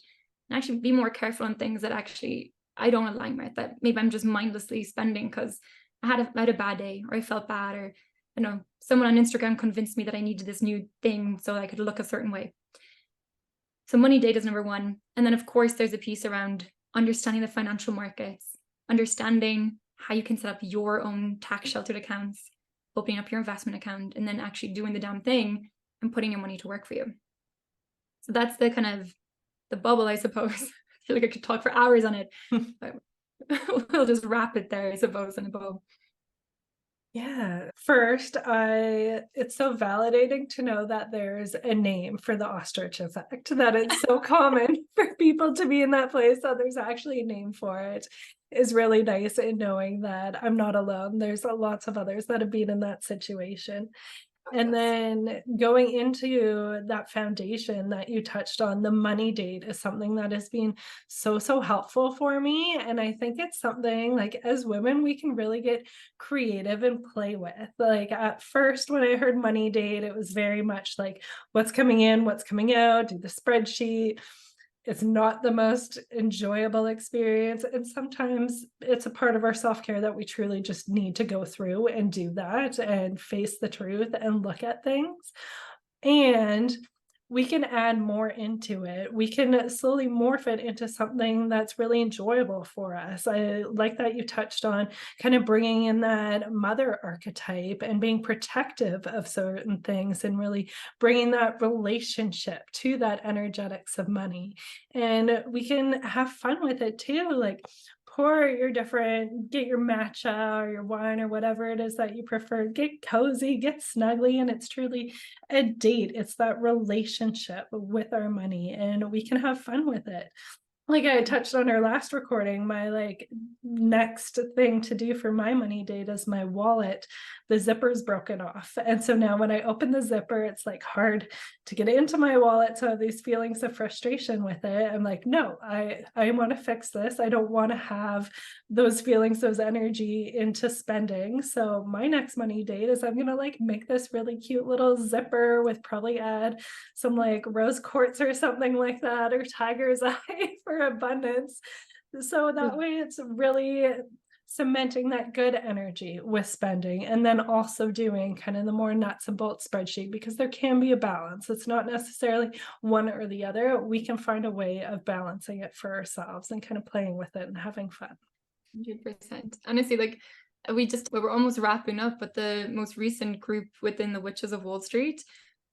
actually be more careful on things that actually I don't align with, that maybe I'm just mindlessly spending because I had a bad day or I felt bad, or you know, someone on Instagram convinced me that I needed this new thing so I could look a certain way. So money date is number one. And then of course there's a piece around understanding the financial markets, understanding how you can set up your own tax sheltered accounts, opening up your investment account, and then actually doing the damn thing and putting your money to work for you. So that's the kind of the bubble, I suppose. I feel like I could talk for hours on it, but we'll just wrap it there, I suppose, in a bow. Yeah. First, it's so validating to know that there's a name for the ostrich effect, that it's so common for people to be in that place, that there's actually a name for it is really nice, in knowing that I'm not alone. There's lots of others that have been in that situation. And then going into that foundation that you touched on, the money date is something that has been so helpful for me. And I think it's something like as women, we can really get creative and play with. Like at first, when I heard money date, it was very much like what's coming in, what's coming out, do the spreadsheet. It's not the most enjoyable experience. And sometimes it's a part of our self-care that we truly just need to go through and do that and face the truth and look at things. And we can add more into it. We can slowly morph it into something that's really enjoyable for us. I like that you touched on kind of bringing in that mother archetype and being protective of certain things and really bringing that relationship to that energetics of money. And we can have fun with it too. Like pour get your matcha or your wine or whatever it is that you prefer, get cozy, get snuggly, and it's truly a date. It's that relationship with our money, and we can have fun with it. Like I touched on our last recording, my like next thing to do for my money date is my wallet. The zipper's broken off. And so now when I open the zipper, it's like hard to get into my wallet. So I have these feelings of frustration with it. I'm like, no, I want to fix this. I don't want to have those feelings, those energy into spending. So my next money date is I'm going to like make this really cute little zipper with probably add some like rose quartz or something like that, or tiger's eye for abundance. So that way it's really cementing that good energy with spending, and then also doing kind of the more nuts and bolts spreadsheet, because there can be a balance. It's not necessarily one or the other. We can find a way of balancing it for ourselves and kind of playing with it and having fun. 100%. Honestly, like we were almost wrapping up, but the most recent group within the Witches of Wall Street,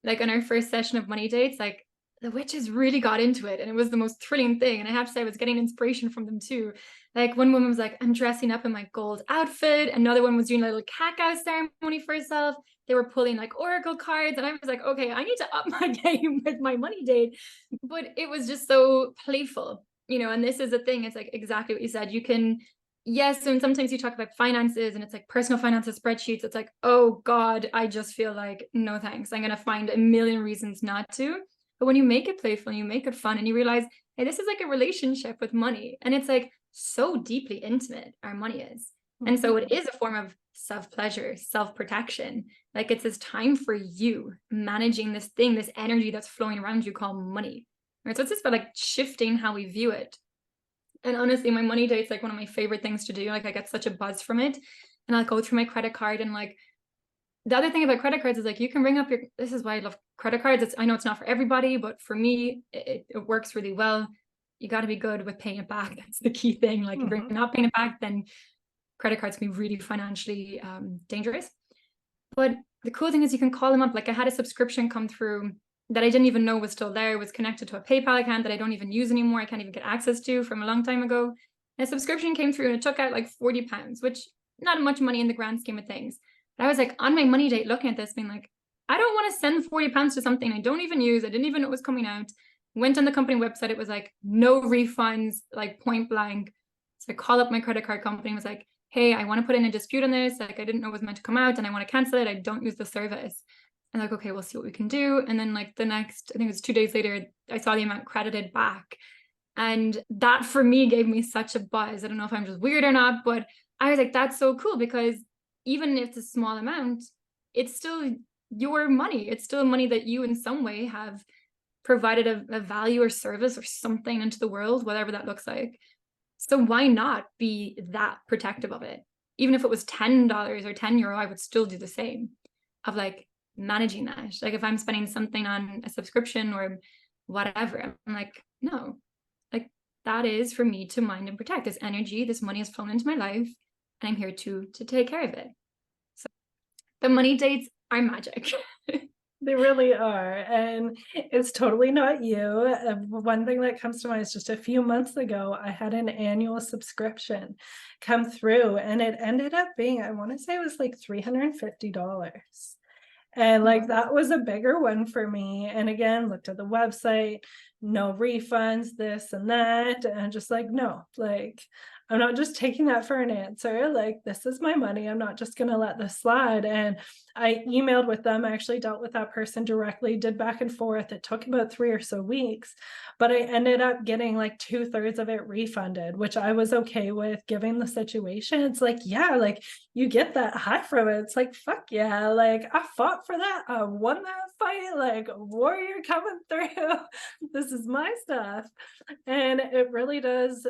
like on our first session of money dates, like the witches really got into it, and it was the most thrilling thing. And I have to say, I was getting inspiration from them too. Like one woman was like, I'm dressing up in my gold outfit. Another one was doing a little cacao ceremony for herself. They were pulling like oracle cards, and I was like, okay, I need to up my game with my money date. But it was just so playful, you know. And this is the thing, it's like exactly what you said. You can, yes, and sometimes you talk about finances and it's like personal finances spreadsheets. It's like, oh God, I just feel like, no thanks. I'm going to find a million reasons not to. But when you make it playful and you make it fun and you realize, hey, this is like a relationship with money, and it's like so deeply intimate, our money is. And so it is a form of self-pleasure, self-protection. Like it's this time for you managing this thing, this energy that's flowing around you called money. Right? So it's just about like shifting how we view it. And honestly, my money date's like one of my favorite things to do. Like I get such a buzz from it. And I'll go through my credit card, and like the other thing about credit cards is like you can ring up your, this is why I love credit cards. I know it's not for everybody, but for me, it works really well. You got to be good with paying it back. That's the key thing. Like if you're not paying it back, then credit cards can be really financially dangerous. But the cool thing is you can call them up. Like I had a subscription come through that I didn't even know was still there. It was connected to a PayPal account that I don't even use anymore. I can't even get access to from a long time ago. And a subscription came through and it took out like £40, which not much money in the grand scheme of things. But I was like on my money date looking at this being like, I don't want to send £40 to something I don't even use. I didn't even know it was coming out. Went on the company website. It was like no refunds, like point blank. So I called up my credit card company and was like, hey, I want to put in a dispute on this. Like I didn't know it was meant to come out and I want to cancel it. I don't use the service. And like, okay, we'll see what we can do. And then like the next, I think it was 2 days later, I saw the amount credited back. And that for me gave me such a buzz. I don't know if I'm just weird or not, but I was like, that's so cool, because even if it's a small amount, it's still your money. It's still money that you in some way have provided a value or service or something into the world, whatever that looks like. So why not be that protective of it? Even if it was $10 or €10, I would still do the same of like managing that. Like if I'm spending something on a subscription or whatever, I'm like, no, like that is for me to mind and protect. This energy, this money has flown into my life and I'm here to take care of it. So the money dates are magic. They really are. And it's totally not you. One thing that comes to mind is just a few months ago, I had an annual subscription come through and it ended up being, I want to say it was like $350. And like that was a bigger one for me. And again, looked at the website, no refunds, this and that. And just like, no, like I'm not just taking that for an answer. Like, this is my money. I'm not just going to let this slide. And I emailed with them. I actually dealt with that person directly, did back and forth. It took about 3 or so weeks, but I ended up getting like 2/3 of it refunded, which I was okay with given the situation. It's like, yeah, like you get that high from it. It's like, fuck yeah. Like I fought for that. I won that fight. Like a warrior coming through. This is my stuff. And it really does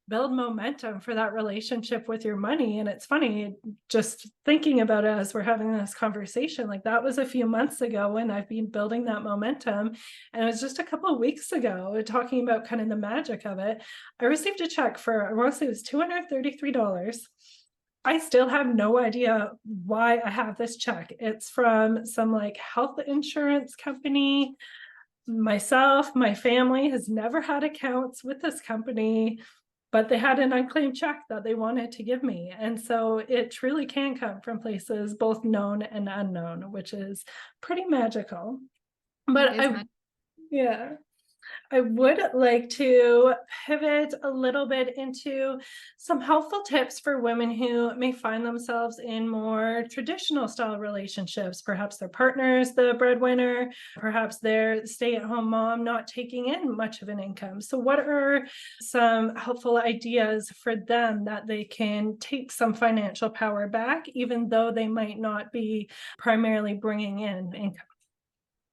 build momentum for that relationship with your money. And it's funny, just thinking about it as we're having this conversation, like that was a few months ago when I've been building that momentum. And it was just a couple of weeks ago, talking about kind of the magic of it. I received a check for, I want to say it was $233. I still have no idea why I have this check. It's from some like health insurance company. Myself, my family has never had accounts with this company, but they had an unclaimed check that they wanted to give me. And so it truly can come from places both known and unknown, which is pretty magical. But yeah, I would like to pivot a little bit into some helpful tips for women who may find themselves in more traditional style relationships. Perhaps their partner's the breadwinner, perhaps they're the stay-at-home mom not taking in much of an income. So what are some helpful ideas for them that they can take some financial power back, even though they might not be primarily bringing in income?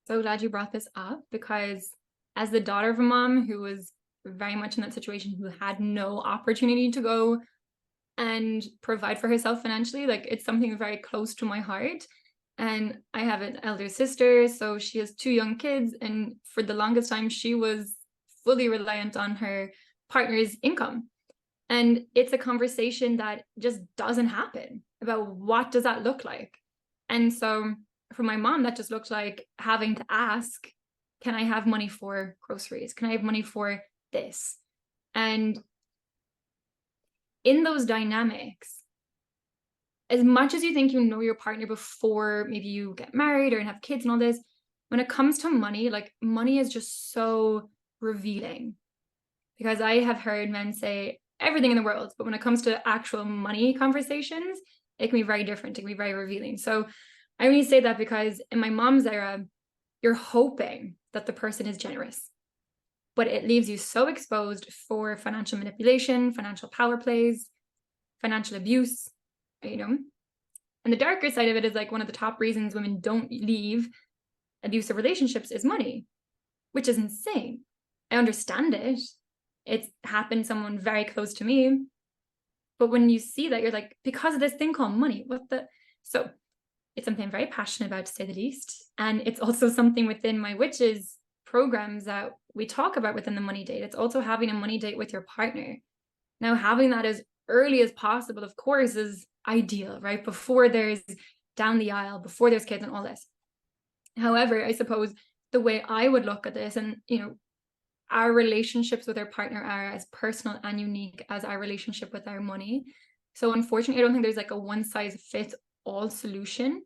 So glad you brought this up, because as the daughter of a mom who was very much in that situation, who had no opportunity to go and provide for herself financially, like it's something very close to my heart. And I have an elder sister, so she has 2 young kids. And for the longest time, she was fully reliant on her partner's income. And it's a conversation that just doesn't happen about what does that look like. And so for my mom, that just looked like having to ask, can I have money for groceries? Can I have money for this? And in those dynamics, as much as you think you know your partner before maybe you get married or have kids and all this, when it comes to money, like money is just so revealing. Because I have heard men say everything in the world, but when it comes to actual money conversations, it can be very different. It can be very revealing. So I only say that because in my mom's era, you're hoping that the person is generous, but it leaves you so exposed for financial manipulation, financial power plays, financial abuse, you know. And the darker side of it is like one of the top reasons women don't leave abusive relationships is money, which is insane. I understand it, It's happened to someone very close to me. But when you see that, you're like, because of this thing called money, what the? So it's something I'm very passionate about, to say the least. And it's also something within my witches programs that we talk about within the money date. It's also having a money date with your partner. Now, having that as early as possible, of course, is ideal, right? Before there's down the aisle, before there's kids and all this. However, I suppose the way I would look at this, and our relationships with our partner are as personal and unique as our relationship with our money. So unfortunately, I don't think there's like a one size fits all solution.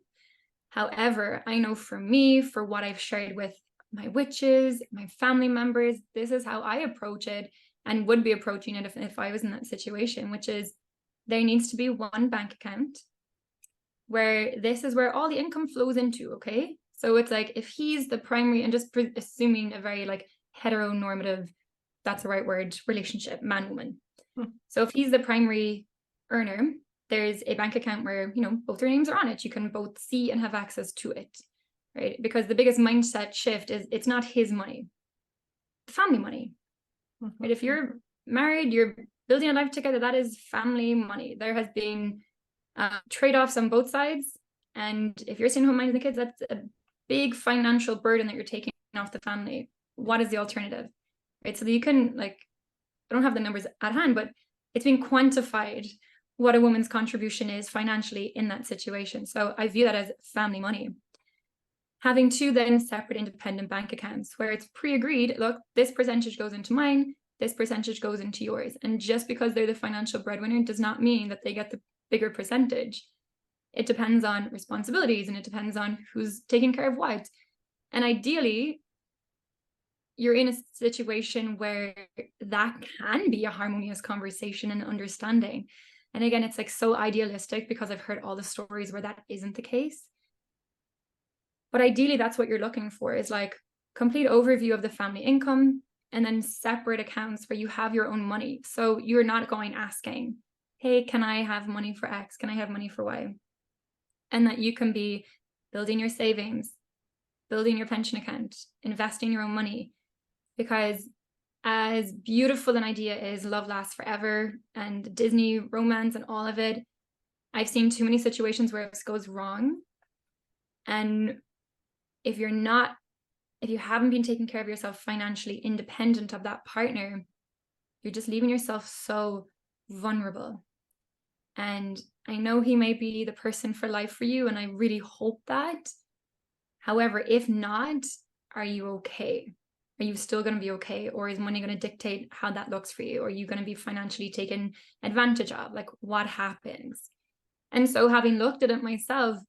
However, I know for me, for what I've shared with my witches, my family members, this is how I approach it and would be approaching it if I was in that situation, which is there needs to be one bank account where this is where all the income flows into. Okay. So it's like if he's the primary, and just assuming a very like heteronormative, that's the right word, relationship, man, woman. So if he's the primary earner, there's a bank account where, both your names are on it. You can both see and have access to it, right? Because the biggest mindset shift is it's not his money, the family money, right? If you're married, you're building a life together, that is family money. There has been trade-offs on both sides. And if you're staying home minding the kids, that's a big financial burden that you're taking off the family. What is the alternative, right? So that you can, I don't have the numbers at hand, but it's been quantified what a woman's contribution is financially in that situation. So I view that as family money. Having two then separate independent bank accounts where it's pre-agreed, look, this percentage goes into mine, this percentage goes into yours. And just because they're the financial breadwinner does not mean that they get the bigger percentage. It depends on responsibilities and it depends on who's taking care of what. And ideally, you're in a situation where that can be a harmonious conversation and understanding. And again, it's like so idealistic because I've heard all the stories where that isn't the case. But ideally, that's what you're looking for, is like complete overview of the family income and then separate accounts where you have your own money. So you're not going asking, hey, can I have money for X? Can I have money for Y? And that you can be building your savings, building your pension account, investing your own money. Because as beautiful an idea is love lasts forever and Disney romance and all of it, I've seen too many situations where this goes wrong. And if you haven't been taking care of yourself financially independent of that partner, you're just leaving yourself so vulnerable. And I know he may be the person for life for you, and I really hope that. However, if not, are you okay? Are you still going to be okay? Or is money going to dictate how that looks for you? Or are you going to be financially taken advantage of? Like, what happens? And so having looked at it myself,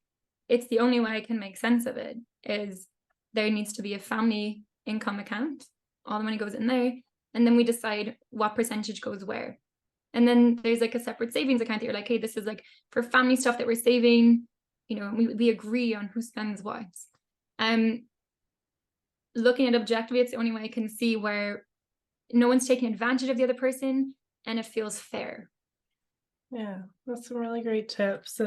it's the only way I can make sense of it, is there needs to be a family income account. All the money goes in there. And then we decide what percentage goes where. And then there's like a separate savings account that you're like, hey, this is like for family stuff that we're saving, and we agree on who spends what. Looking at objectively, it's the only way I can see where no one's taking advantage of the other person and it feels fair. Yeah, that's some really great tips.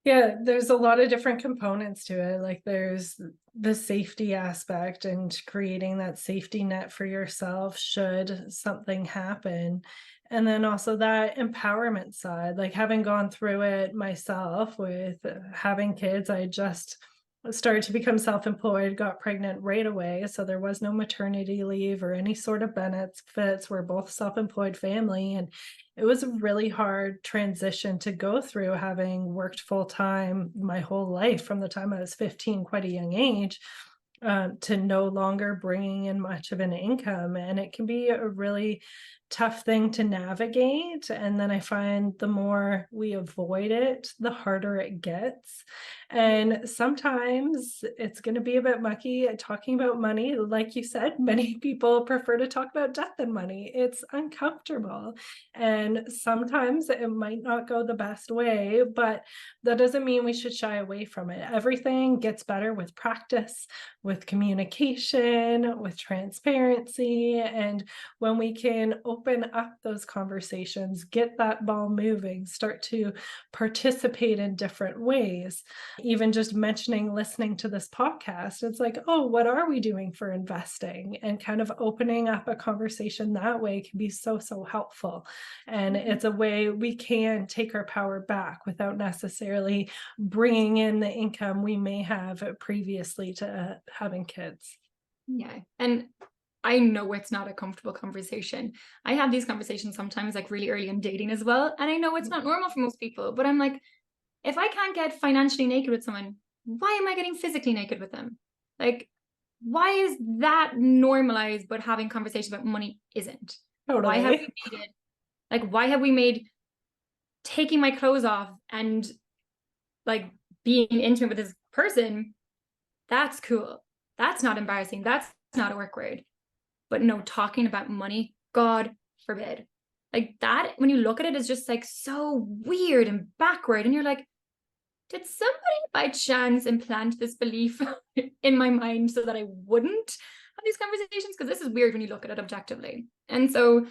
There's a lot of different components to it. Like there's the safety aspect and creating that safety net for yourself should something happen. And then also that empowerment side, like having gone through it myself with having kids, I just started to become self-employed, got pregnant right away. So there was no maternity leave or any sort of benefits. We're both self-employed family. And it was a really hard transition to go through, having worked full-time my whole life from the time I was 15, quite a young age, to no longer bringing in much of an income. And it can be a really tough thing to navigate. And then I find the more we avoid it, the harder it gets. And sometimes it's going to be a bit mucky talking about money. Like you said, many people prefer to talk about death than money. It's uncomfortable. And sometimes it might not go the best way, but that doesn't mean we should shy away from it. Everything gets better with practice, with communication, with transparency. And when we can open open up those conversations, get that ball moving, start to participate in different ways. Even just mentioning listening to this podcast, it's like, oh, what are we doing for investing? And kind of opening up a conversation that way can be so, so helpful. And it's a way we can take our power back without necessarily bringing in the income we may have previously to having kids. Yeah. And I know it's not a comfortable conversation. I have these conversations sometimes like really early in dating as well. And I know it's not normal for most people, but I'm like, if I can't get financially naked with someone, why am I getting physically naked with them? Like, why is that normalized, but having conversations about money isn't? Totally. Why have we made it like, why have we made taking my clothes off and like being intimate with this person? That's cool. That's not embarrassing. That's not a work word. But no, talking about money, God forbid. Like that, when you look at it, is just like so weird and backward. And you're like, did somebody by chance implant this belief in my mind so that I wouldn't have these conversations? Because this is weird when you look at it objectively. And so,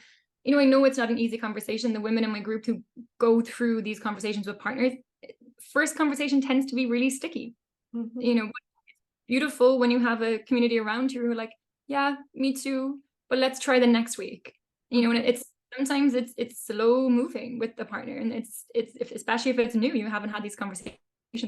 I know it's not an easy conversation. The women in my group who go through these conversations with partners, first conversation tends to be really sticky. Beautiful when you have a community around you who are like, yeah, me too, but let's try the next week. And it's sometimes it's slow moving with the partner, and it's especially if it's new, you haven't had these conversations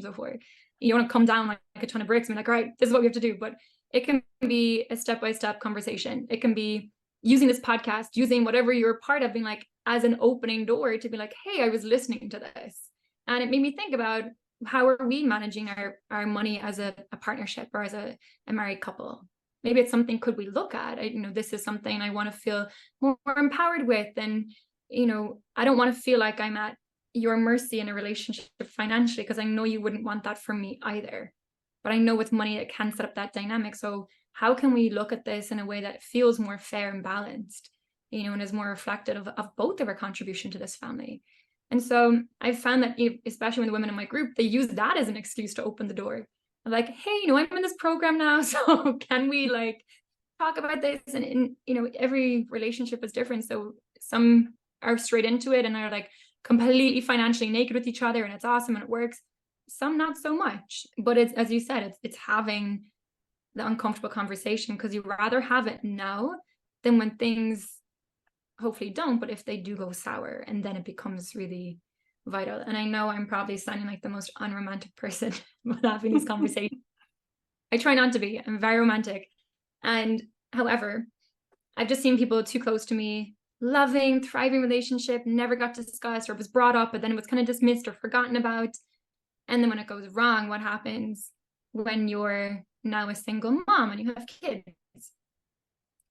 before. You don't want to come down like a ton of bricks and be like, all right, this is what we have to do. But it can be a step-by-step conversation. It can be using this podcast, using whatever you're part of, being like as an opening door to be like, hey, I was listening to this, and it made me think about, how are we managing our money as a partnership or as a married couple? Maybe it's something could we look at. This is something I want to feel more empowered with. And, I don't want to feel like I'm at your mercy in a relationship financially, because I know you wouldn't want that from me either. But I know with money, it can set up that dynamic. So how can we look at this in a way that feels more fair and balanced, and is more reflective of both of our contribution to this family? And so I've found that, especially with the women in my group, they use that as an excuse to open the door. I'm like, hey, I'm in this program now, so can we like talk about this? And every relationship is different. So some are straight into it and are like completely financially naked with each other, and it's awesome and it works. Some not so much. But it's, as you said, it's having the uncomfortable conversation, because you rather have it now than when things hopefully don't, but if they do go sour, and then it becomes really vital. And I know I'm probably sounding like the most unromantic person when having these conversations. I try not to be. I'm very romantic. And however, I've just seen people too close to me, loving, thriving relationship, never got discussed, or was brought up, but then it was kind of dismissed or forgotten about. And then when it goes wrong, what happens when you're now a single mom and you have kids?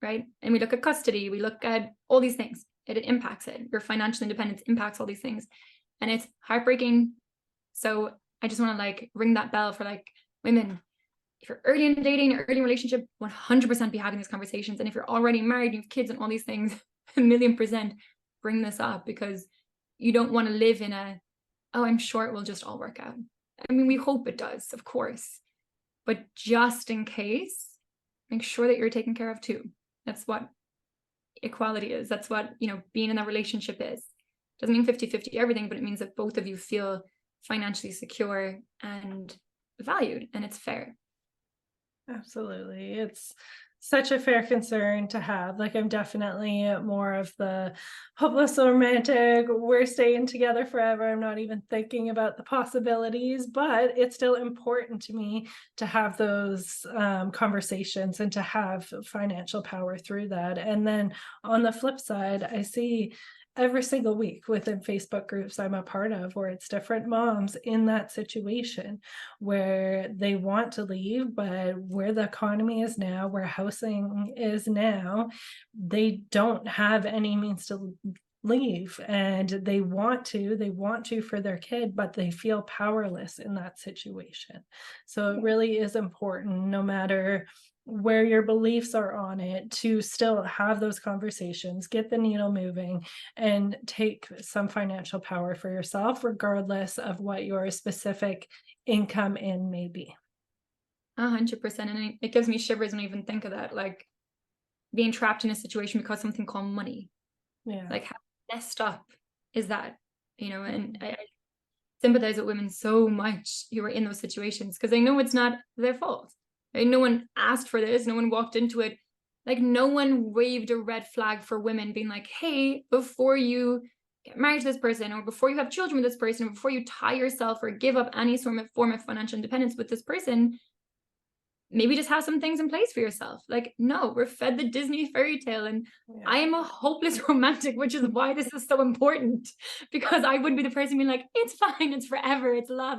Right? And we look at custody, we look at all these things. It impacts it. Your financial independence impacts all these things. And it's heartbreaking. So I just want to like ring that bell for like women. If you're early in dating, early in relationship, 100% be having these conversations. And if you're already married, you have kids and all these things, 1,000,000% bring this up, because you don't want to live in a, oh, I'm sure it will just all work out. I mean, we hope it does, of course. But just in case, make sure that you're taken care of too. That's what equality is. That's what, being in that relationship is. Doesn't mean 50-50 everything, but it means that both of you feel financially secure and valued, and it's fair. Absolutely. It's such a fair concern to have. Like, I'm definitely more of the hopeless romantic, we're staying together forever. I'm not even thinking about the possibilities, but it's still important to me to have those conversations and to have financial power through that. And then on the flip side, I see every single week within Facebook groups I'm a part of, where it's different moms in that situation where they want to leave, but where the economy is now, where housing is now, they don't have any means to leave, and they want to for their kid, but they feel powerless in that situation. So it really is important, no matter where your beliefs are on it, to still have those conversations, get the needle moving, and take some financial power for yourself, regardless of what your specific income in may be. 100%. And it gives me shivers when I even think of that, like being trapped in a situation because of something called money. Yeah. Like, how messed up is that? And I sympathize with women so much who are in those situations, because I know it's not their fault. Right? No one asked for this. No one walked into it. Like, no one waved a red flag for women being like, hey, before you get married to this person, or before you have children with this person, or before you tie yourself or give up any form of financial independence with this person, maybe just have some things in place for yourself. Like, no, we're fed the Disney fairy tale, and I am a hopeless romantic, which is why this is so important, because I wouldn't be the person being like, it's fine, it's forever, it's love,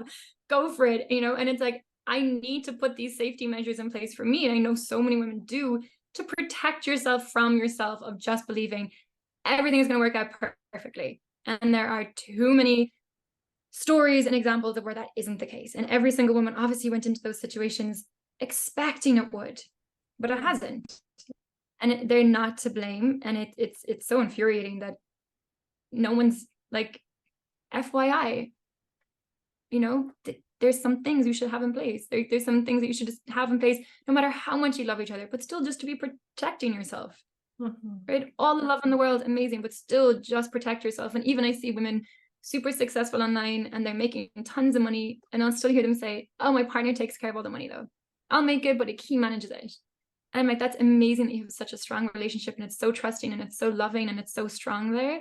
go for it, and it's like, I need to put these safety measures in place for me, and I know so many women do, to protect yourself from yourself, of just believing everything is going to work out perfectly. And there are too many stories and examples of where that isn't the case, and every single woman obviously went into those situations expecting it would, but it hasn't, and they're not to blame. And it's so infuriating that no one's like, FYI, there's some things you should have in place. There's some things that you should just have in place, no matter how much you love each other, but still just to be protecting yourself. Right? All the love in the world, amazing, but still just protect yourself. And even I see women super successful online and they're making tons of money, and I'll still hear them say, oh, my partner takes care of all the money though. I'll make it, but he manages it. And I'm like, that's amazing that you have such a strong relationship, and it's so trusting and it's so loving and it's so strong there.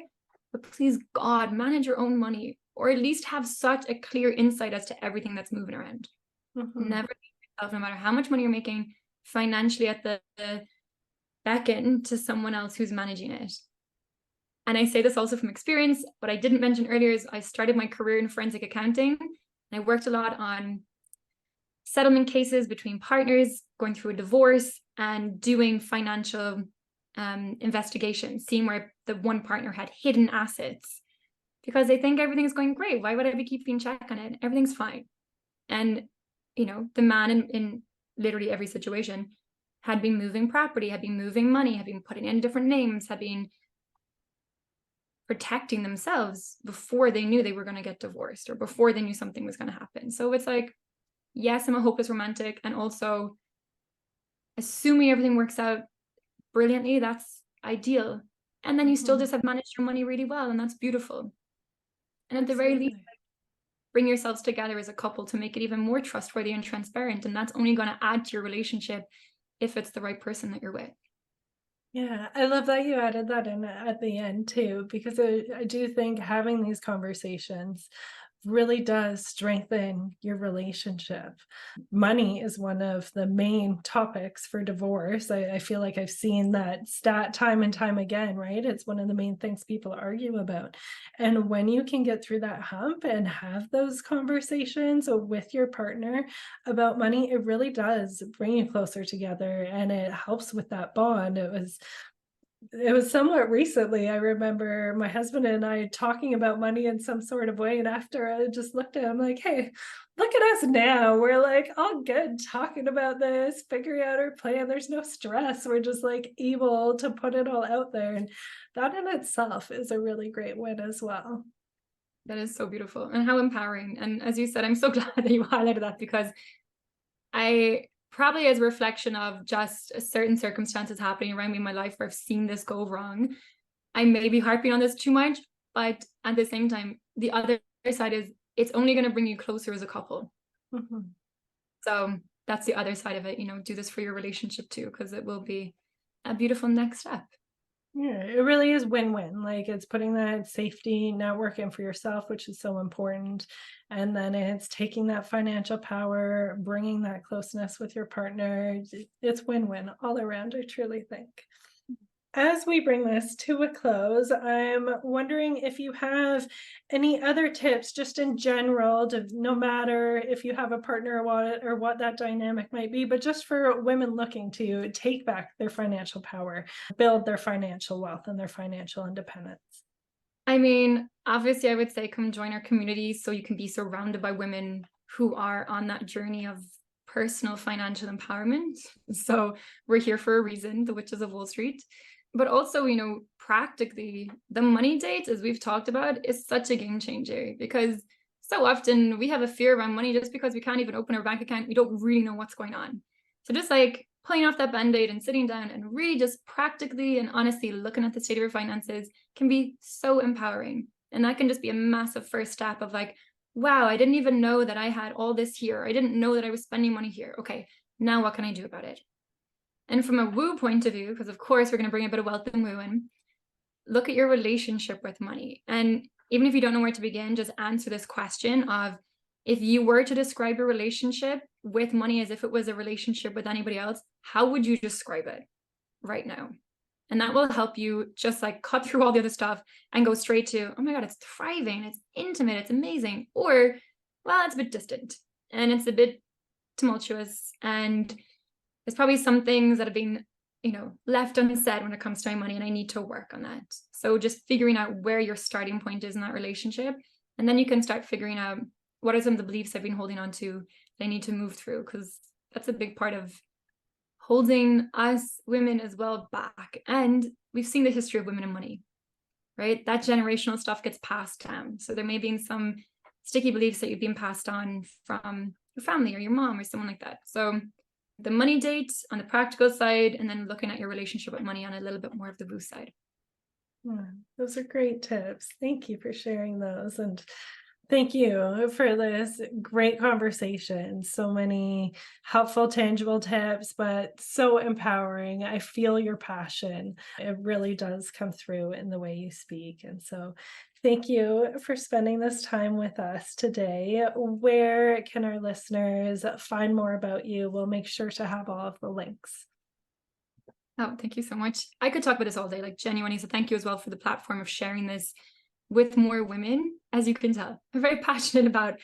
But please, God, manage your own money, or at least have such a clear insight as to everything that's moving around. Never leave yourself, no matter how much money you're making, financially at the beckon to someone else who's managing it. And I say this also from experience. What I didn't mention earlier is I started my career in forensic accounting, and I worked a lot on settlement cases between partners going through a divorce, and doing financial investigations, seeing where the one partner had hidden assets, because they think everything's going great. Why would I be keeping check on it? Everything's fine. And the man in literally every situation had been moving property, had been moving money, had been putting in different names, had been protecting themselves before they knew they were going to get divorced, or before they knew something was going to happen. So it's like, yes, I'm a hopeless romantic, and also assuming everything works out brilliantly, that's ideal. And then you still just have managed your money really well, and that's beautiful. And at the very least, bring yourselves together as a couple to make it even more trustworthy and transparent. And that's only going to add to your relationship if it's the right person that you're with. Yeah, I love that you added that in at the end too, because I do think having these conversations really does strengthen your relationship. Money is one of the main topics for divorce. I feel like I've seen that stat time and time again, right? It's one of the main things people argue about. And when you can get through that hump and have those conversations with your partner about money, it really does bring you closer together, and it helps with that bond. It was somewhat recently. I remember my husband and I talking about money in some sort of way. And after I just looked at him like, hey, look at us now. We're like all good talking about this, figuring out our plan. There's no stress. We're just like able to put it all out there. And that in itself is a really great win as well. That is so beautiful, and how empowering. And as you said, I'm so glad that you highlighted that, because I probably, as a reflection of just certain circumstances happening around me in my life where I've seen this go wrong, I may be harping on this too much, but at the same time, the other side is it's only going to bring you closer as a couple. So that's the other side of it. Do this for your relationship too, because it will be a beautiful next step. Yeah, it really is win-win. Like, it's putting that safety network in for yourself, which is so important. And then it's taking that financial power, bringing that closeness with your partner. It's win-win all around, I truly think. As we bring this to a close, I'm wondering if you have any other tips, just in general, no matter if you have a partner or what that dynamic might be, but just for women looking to take back their financial power, build their financial wealth and their financial independence. I mean, obviously, I would say come join our community so you can be surrounded by women who are on that journey of personal financial empowerment. So we're here for a reason, the Witches of Wall Street. But also, practically, the money date, as we've talked about, is such a game changer, because so often we have a fear around money just because we can't even open our bank account. We don't really know what's going on. So just like pulling off that band-aid and sitting down and really just practically and honestly looking at the state of your finances can be so empowering. And that can just be a massive first step of like, wow, I didn't even know that I had all this here. I didn't know that I was spending money here. Okay, now what can I do about it? And from a woo point of view, because of course we're going to bring a bit of wealth and woo in, look at your relationship with money. And even if you don't know where to begin, just answer this question of, if you were to describe your relationship with money as if it was a relationship with anybody else, how would you describe it right now? And that will help you just like cut through all the other stuff and go straight to, oh my God, it's thriving, it's intimate, it's amazing. Or, well, it's a bit distant and it's a bit tumultuous. And there's probably some things that have been, left unsaid when it comes to my money, and I need to work on that. So just figuring out where your starting point is in that relationship. And then you can start figuring out, what are some of the beliefs I've been holding on to that I need to move through? Because that's a big part of holding us women as well back. And we've seen the history of women and money, right? That generational stuff gets passed down. So there may be some sticky beliefs that you've been passed on from your family or your mom or someone like that. So the money date on the practical side, and then looking at your relationship with money on a little bit more of the woo side. Those are great tips. Thank you for sharing those. And thank you for this great conversation. So many helpful, tangible tips, but so empowering. I feel your passion. It really does come through in the way you speak. And so thank you for spending this time with us today. Where can our listeners find more about you? We'll make sure to have all of the links. Oh, thank you so much. I could talk about this all day, like genuinely. So thank you as well for the platform of sharing this with more women. As you can tell, I'm very passionate about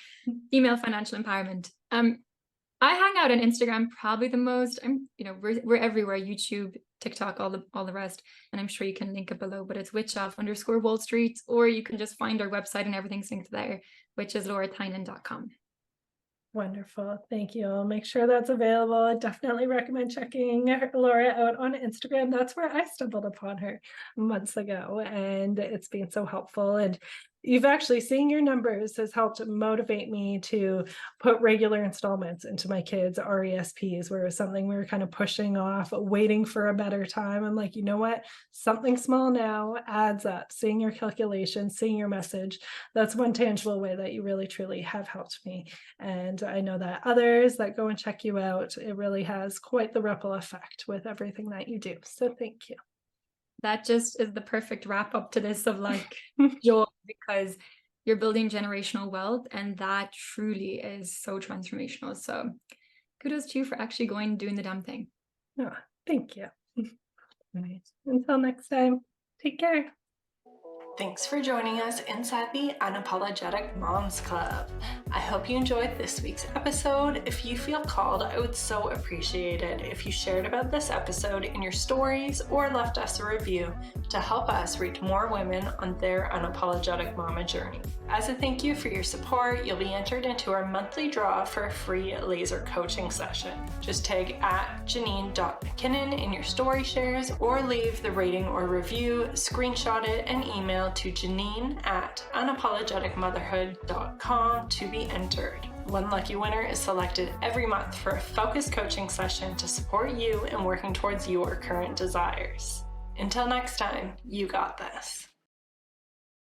female financial empowerment. I hang out on Instagram probably the most. We're everywhere: YouTube, TikTok, all the rest. And I'm sure you can link it below, but it's witchoff_Wall Street, or you can just find our website and everything's linked there, which is lauratynan.com. Wonderful. Thank you. I'll make sure that's available. I definitely recommend checking Laura out on Instagram. That's where I stumbled upon her months ago, and it's been so helpful. And you've actually seeing your numbers has helped motivate me to put regular installments into my kids' RESPs, where it was something we were kind of pushing off, waiting for a better time. I'm like, you know what? Something small now adds up. Seeing your calculations, seeing your message. That's one tangible way that you really, truly have helped me. And I know that others that go and check you out, it really has quite the ripple effect with everything that you do. So thank you. That just is the perfect wrap up to this of like joy, because you're building generational wealth, and that truly is so transformational. So kudos to you for actually going and doing the damn thing. Oh, thank you. Right. Until next time, take care. Thanks for joining us inside the Unapologetic Moms Club. I hope you enjoyed this week's episode. If you feel called, I would so appreciate it if you shared about this episode in your stories or left us a review to help us reach more women on their unapologetic mama journey. As a thank you for your support, you'll be entered into our monthly draw for a free laser coaching session. Just tag @Janine.McKinnon in your story shares, or leave the rating or review, screenshot it, and email to Janine@unapologeticmotherhood.com to be entered. One lucky winner is selected every month for a focused coaching session to support you in working towards your current desires. Until next time, you got this.